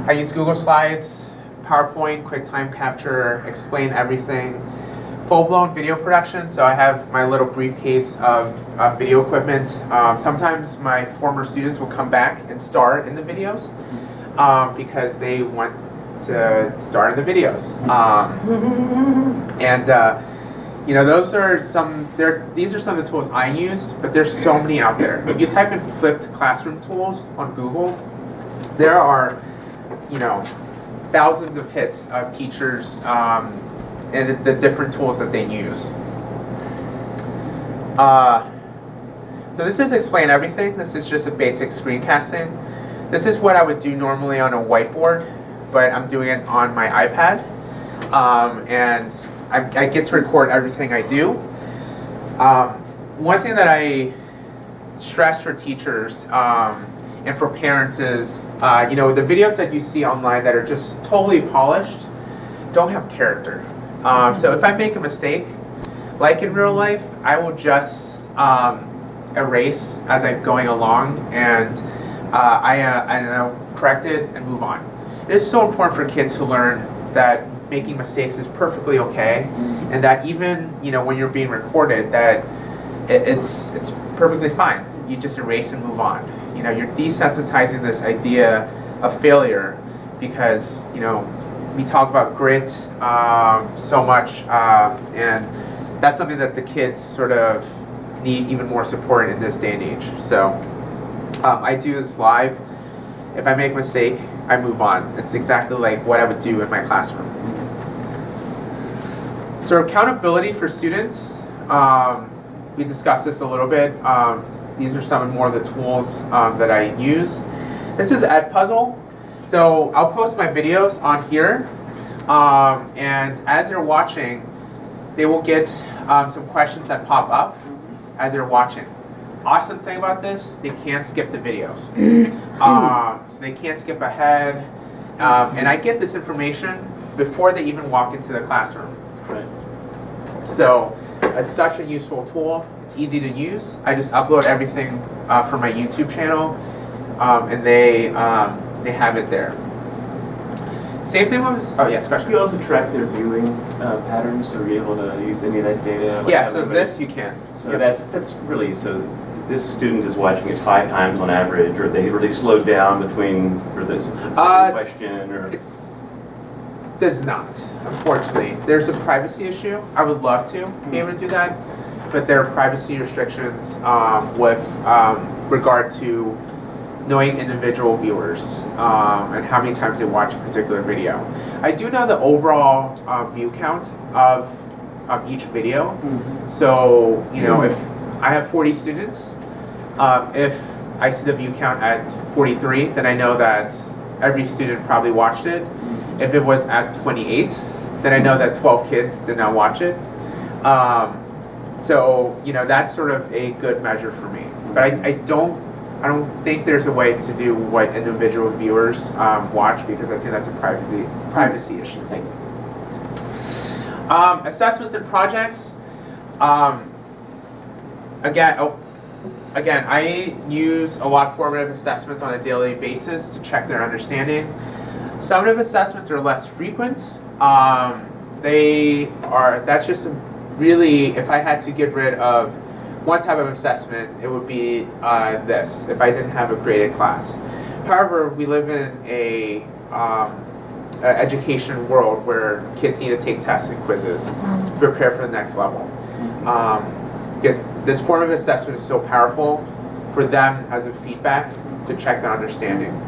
I use Google Slides, PowerPoint, quick time capture, explain everything, full-blown video production. So I have my little briefcase of video equipment. Sometimes my former students will come back and star in the videos because they want to star in the videos. Those are these are some of the tools I use, but there's so many out there. If you type in flipped classroom tools on Google, there are, thousands of hits of teachers and the different tools that they use. So this is Explain Everything. This is just a basic screencasting. This is what I would do normally on a whiteboard, but I'm doing it on my iPad. And I get to record everything I do. One thing that I stress for teachers and for parents is, the videos that you see online that are just totally polished don't have character. So if I make a mistake, like in real life, I will just erase as I'm going along, and I correct it and move on. It is so important for kids to learn that making mistakes is perfectly okay, and that even when you're being recorded, that it's perfectly fine. You just erase and move on. You're desensitizing this idea of failure because we talk about grit so much, and that's something that the kids sort of need even more support in this day and age. So I do this live. If I make a mistake, I move on. It's exactly like what I would do in my classroom. So accountability for students, we discussed this a little bit. These are some more of the tools that I use. This is Edpuzzle. So I'll post my videos on here, and as they're watching, they will get some questions that pop up as they're watching. awesome thing about this, they can't skip the videos. So they can't skip ahead. And I get this information before they even walk into the classroom. Right. So it's such a useful tool. It's easy to use. I just upload everything from my YouTube channel, and they have it there. Same thing with, oh yes, question. You also track their viewing patterns, so are you able to use any of that data? Yeah, so this you can. So that's really, so this student is watching it 5 times on average, or they really slowed down between, for this second question, or? Does not, unfortunately. There's a privacy issue. I would love to be able to do that, but there are privacy restrictions with regard to knowing individual viewers and how many times they watch a particular video. I do know the overall view count of each video. So, you know, if I have 40 students, if I see the view count at 43, then I know that every student probably watched it. If it was at 28, then I know that 12 kids did not watch it. So, you know, that's sort of a good measure for me. But I don't think there's a way to do what individual viewers watch, because I think that's a privacy issue. Assessments and projects. Again, I use a lot of formative assessments on a daily basis to check their understanding. Summative assessments are less frequent. That's just really, if I had to get rid of one type of assessment, it would be this, if I didn't have a graded class. However, we live in a education world where kids need to take tests and quizzes to prepare for the next level. Because this form of assessment is so powerful for them as a feedback to check their understanding.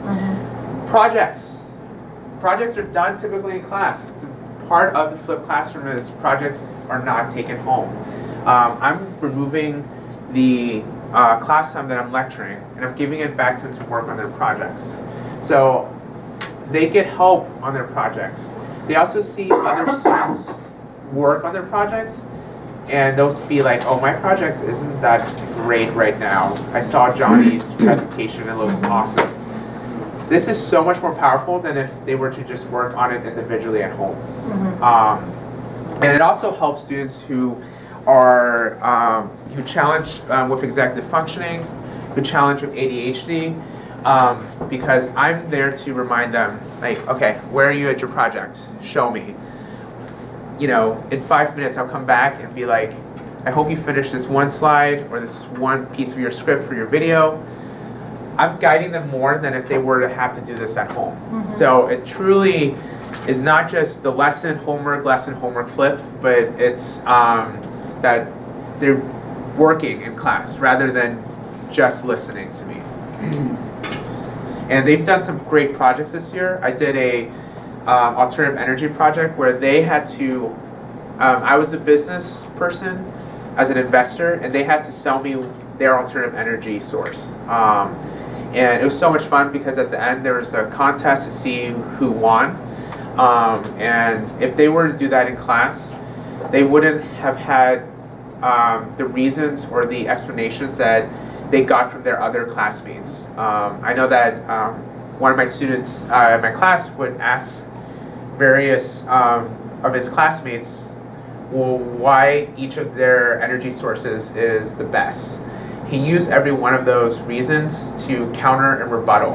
Projects. Projects are done typically in class. Part of the flipped classroom is projects are not taken home. I'm removing the class time that I'm lecturing, and I'm giving it back to them to work on their projects. So they get help on their projects. They also see other students work on their projects, and they'll be like, oh, my project isn't that great right now. I saw Johnny's presentation, it looks awesome. This is so much more powerful than if they were to just work on it individually at home. And it also helps students who are who challenge with executive functioning, who challenge with ADHD, because I'm there to remind them, like, okay, where are you at your project? Show me. You know, in 5 minutes I'll come back and be like, I hope you finish this one slide or this one piece of your script for your video. I'm guiding them more than if they were to have to do this at home. So it truly is not just the lesson, homework flip, but it's that they're working in class rather than just listening to me. And they've done some great projects this year. I did a alternative energy project where they had to, I was a business person as an investor, and they had to sell me their alternative energy source. And it was so much fun because at the end there was a contest to see who won. And if they were to do that in class, they wouldn't have had the reasons or the explanations that they got from their other classmates. I know that one of my students in my class would ask various of his classmates, well, why each of their energy sources is the best. He used every one of those reasons to counter and rebuttal.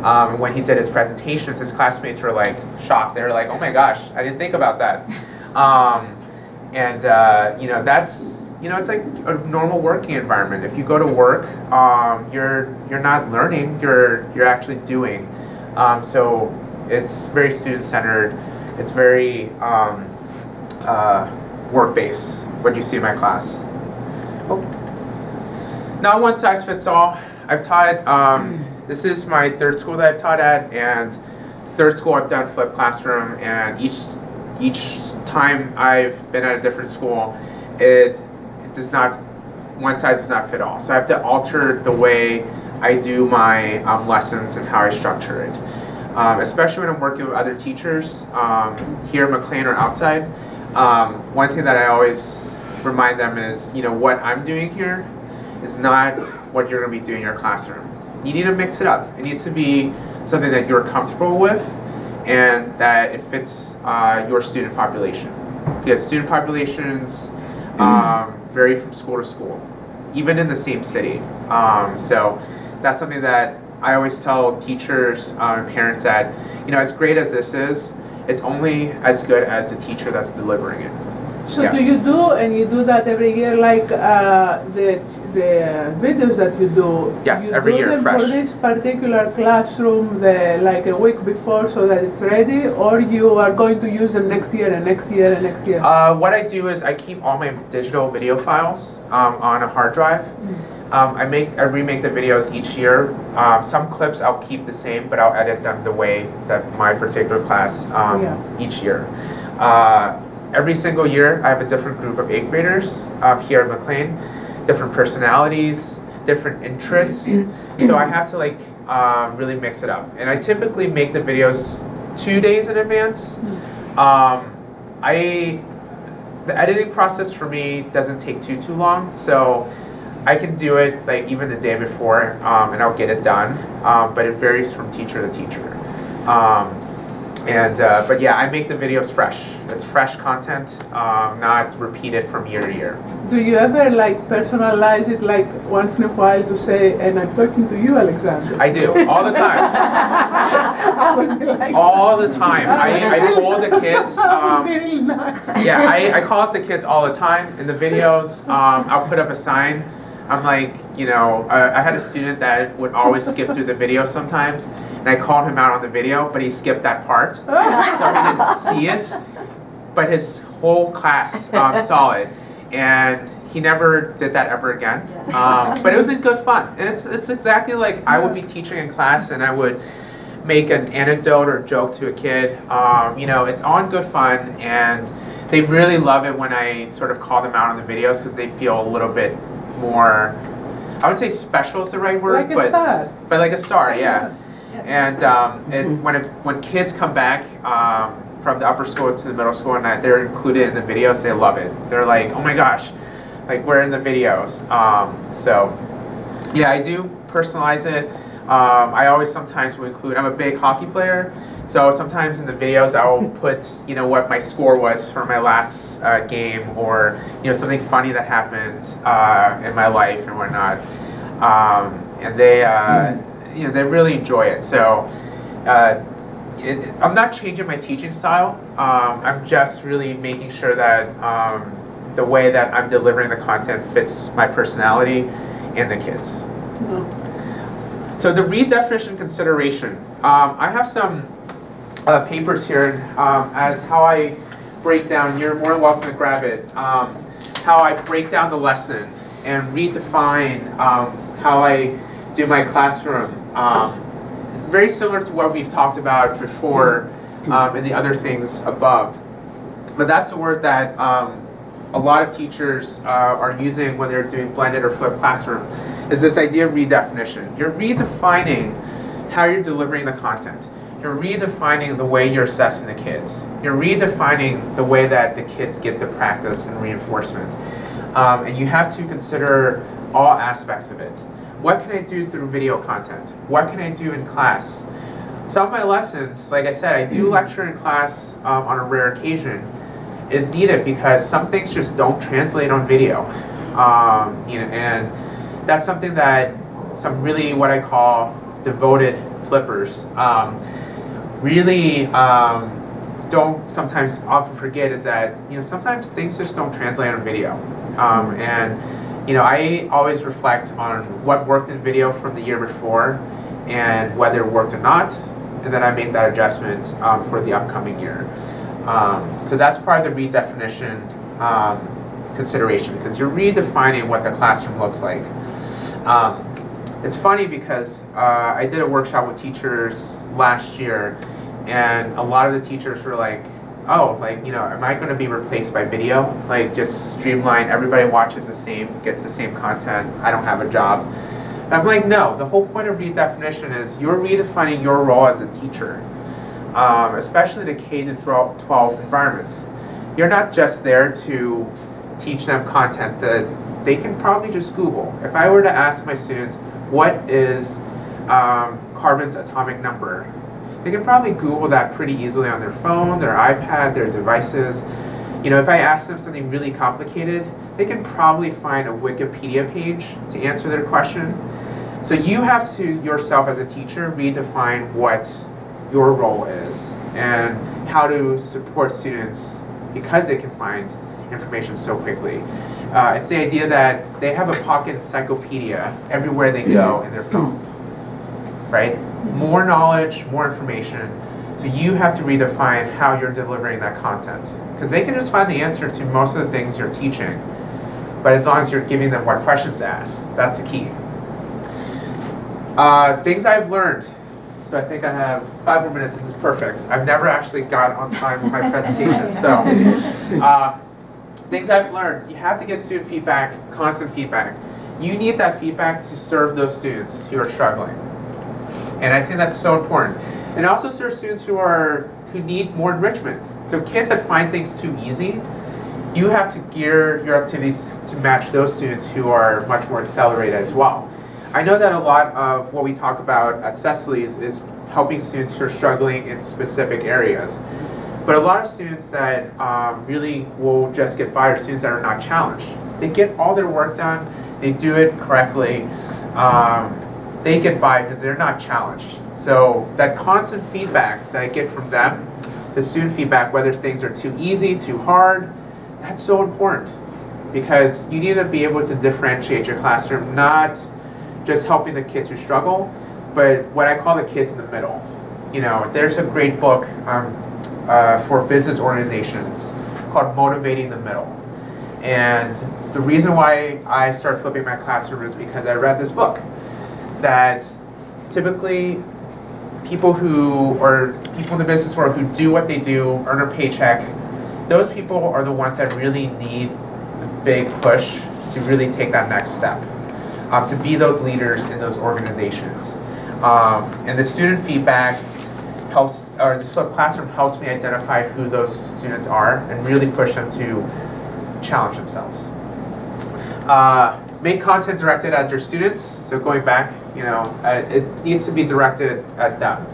And when he did his presentations, his classmates were like shocked. They were like, oh my gosh, I didn't think about that. You know, that's, you know, it's like a normal working environment. If you go to work, you're not learning, you're actually doing. So it's very student-centered. It's very work-based, what you see in my class. Oh. Not one size fits all. I've taught, this is my third school that I've taught at, and third school I've done flipped classroom, and each time I've been at a different school, it does not, one size does not fit all. So I have to alter the way I do my lessons and how I structure it. Especially when I'm working with other teachers here at McLean or outside. One thing that I always remind them is, you know, what I'm doing here is not what you're going to be doing in your classroom. You need to mix it up. It needs to be something that you're comfortable with and that it fits your student population. Because student populations vary from school to school, even in the same city. So that's something that I always tell teachers and parents that, as great as this is, it's only as good as the teacher that's delivering it. So Yeah. do you do that every year, like the videos that you do? Yes, you every do year, them fresh. for this particular classroom, like a week before, so that it's ready, or you are going to use them next year and next year and next year? What I do is I keep all my digital video files on a hard drive. I remake the videos each year. Some clips I'll keep the same, but I'll edit them the way that my particular class each year. Every single year, I have a different group of 8th graders here at McLean, different personalities, different interests. So I have to really mix it up. And I typically make the videos 2 days in advance. The editing process for me doesn't take too long, so I can do it even the day before, and I'll get it done. But it varies from teacher to teacher. But yeah, I make the videos fresh. It's fresh content, not repeated from year to year. Do you ever personalize it once in a while to say, and I'm talking to you, Alexander? I do, all the time. All the time. I call the kids. I call up the kids all the time. In the videos, I'll put up a sign. I'm like, I had a student that would always skip through the video sometimes, and I called him out on the video, but he skipped that part, so he didn't see it. But his whole class saw it, and he never did that ever again. But it was in good fun, and it's exactly like I would be teaching in class, and I would make an anecdote or joke to a kid. It's all in good fun, and they really love it when I sort of call them out on the videos because they feel a little bit more, I would say special is the right word, Like a star. but like a star, yeah. Yes. And when kids come back from the upper school to the middle school and they're included in the videos, they love it. They're like, oh my gosh, we're in the videos. So yeah, I do personalize it. I always sometimes will include, I'm a big hockey player, so sometimes in the videos I'll put, what my score was for my last game, or, something funny that happened in my life and whatnot. And they really enjoy it. So I'm not changing my teaching style. I'm just really making sure that the way that I'm delivering the content fits my personality and the kids. So the redefinition consideration. I have some papers here as how I break down, you're more than welcome to grab it, how I break down the lesson and redefine how I do my classroom. Very similar to what we've talked about before and the other things above. But that's a word that a lot of teachers are using when they're doing blended or flipped classroom, is this idea of redefinition. You're redefining how you're delivering the content. You're redefining the way you're assessing the kids. You're redefining the way that the kids get the practice and reinforcement. And you have to consider all aspects of it. What can I do through video content? What can I do in class? Some of my lessons, like I said, I do lecture in class on a rare occasion, is needed because some things just don't translate on video. And that's something that some really what I call devoted flippers really don't sometimes often forget is that sometimes things just don't translate on video. I always reflect on what worked in video from the year before and whether it worked or not, and then I make that adjustment for the upcoming year. So that's part of the redefinition consideration, because you're redefining what the classroom looks like. It's funny because I did a workshop with teachers last year, and a lot of the teachers were like, oh, am I going to be replaced by video? Just streamline, everybody watches the same, gets the same content, I don't have a job. And I'm like, no, the whole point of redefinition is you're redefining your role as a teacher, especially the K-12 environment. You're not just there to teach them content. The they can probably just Google. If I were to ask my students, what is carbon's atomic number? They can probably Google that pretty easily on their phone, their iPad, their devices. If I ask them something really complicated, they can probably find a Wikipedia page to answer their question. So you have to, yourself as a teacher, redefine what your role is and how to support students because they can find information so quickly. It's the idea that they have a pocket encyclopedia everywhere they go in their phone, right? More knowledge, more information. So you have to redefine how you're delivering that content. Because they can just find the answer to most of the things you're teaching. But as long as you're giving them what questions to ask, that's the key. Things I've learned. So I think I have 5 more minutes. This is perfect. I've never actually got on time with my presentation. So things I've learned. You have to get student feedback, constant feedback. You need that feedback to serve those students who are struggling. And I think that's so important. And also serve students who need more enrichment. So kids that find things too easy, you have to gear your activities to match those students who are much more accelerated as well. I know that a lot of what we talk about at Cecily's is helping students who are struggling in specific areas. But a lot of students that really will just get by are students that are not challenged. They get all their work done, they do it correctly, they get by because they're not challenged. So that constant feedback that I get from them, the student feedback, whether things are too easy, too hard, that's so important. Because you need to be able to differentiate your classroom, not just helping the kids who struggle, but what I call the kids in the middle. There's a great book for business organizations called Motivating the Middle. And the reason why I started flipping my classroom is because I read this book that typically people in the business world who do what they do, earn a paycheck, those people are the ones that really need the big push to really take that next step, to be those leaders in those organizations. And the student feedback helps, or the flipped classroom helps me identify who those students are and really push them to challenge themselves. Make content directed at your students. So going back, it needs to be directed at them.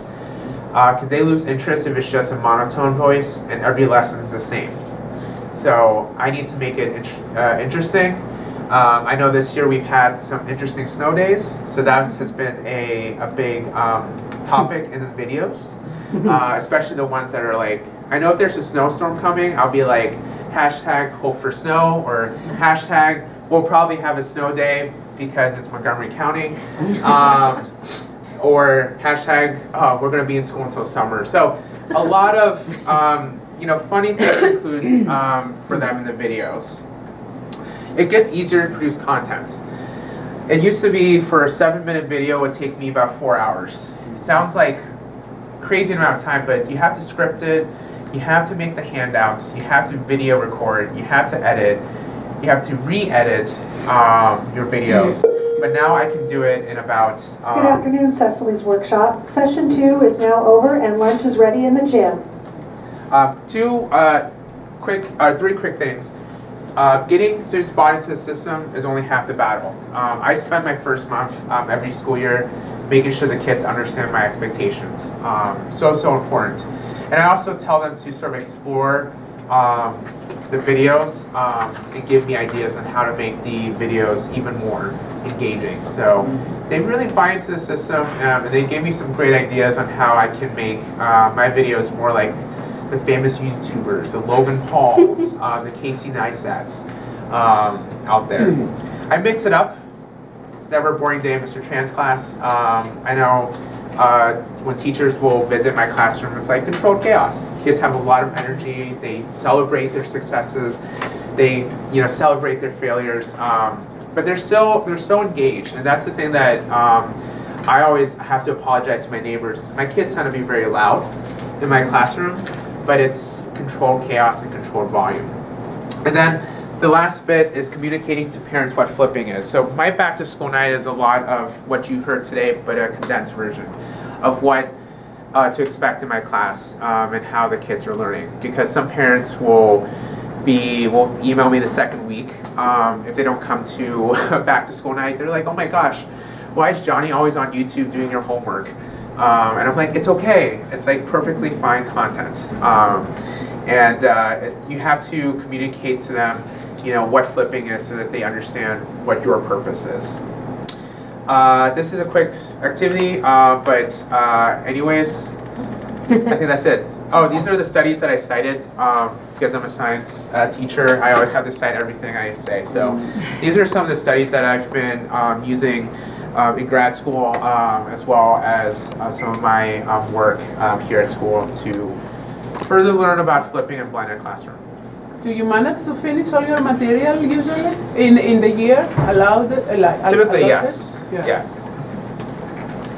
Because they lose interest if it's just a monotone voice and every lesson is the same. So I need to make it interesting. I know this year we've had some interesting snow days, so that has been a big topic in the videos, especially the ones that are like, I know if there's a snowstorm coming, I'll be like, hashtag hope for snow, or hashtag we'll probably have a snow day because it's Montgomery County. Or hashtag, we're going to be in school until summer. So a lot of funny things include for them in the videos. It gets easier to produce content. It used to be for a 7-minute video it would take me about 4 hours. It sounds like a crazy amount of time, but you have to script it, you have to make the handouts, you have to video record, you have to edit, you have to re-edit your videos. But now I can do it in about... Good afternoon, Cecily's workshop. Session 2 is now over and lunch is ready in the gym. 3 quick things. Getting students bought into the system is only half the battle. I spend my first month every school year making sure the kids understand my expectations. So important. And I also tell them to sort of explore the videos and give me ideas on how to make the videos even more engaging. So they really buy into the system, and they gave me some great ideas on how I can make my videos more like the famous YouTubers, the Logan Pauls, the Casey Neistats out there. I mix it up. It's never a boring day in Mr. Tran's class. I know when teachers will visit my classroom, it's like controlled chaos. Kids have a lot of energy. They celebrate their successes. They celebrate their failures. But they're so engaged, and that's the thing that I always have to apologize to my neighbors. My kids tend to be very loud in my classroom, but it's controlled chaos and controlled volume. And then the last bit is communicating to parents what flipping is. So my back to school night is a lot of what you heard today, but a condensed version of what to expect in my class and how the kids are learning. Because some parents will will email me the second week. If they don't come to back to school night, they're like, oh my gosh, why is Johnny always on YouTube doing your homework? And I'm like, it's okay. It's like perfectly fine content. You have to communicate to them, what flipping is so that they understand what your purpose is. This is a quick activity, but anyways, I think that's it. Oh, these are the studies that I cited because I'm a science teacher. I always have to cite everything I say. So these are some of the studies that I've been using in grad school, as well as some of my work here at school to further learn about flipping in blended classroom. Do you manage to finish all your material usually in the year allowed? Typically, allotted? yes. Yeah.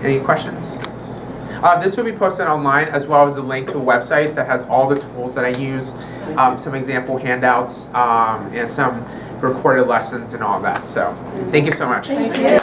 Any questions? This will be posted online, as well as a link to a website that has all the tools that I use, some example handouts, and some recorded lessons and all that. So, thank you so much. Thank you.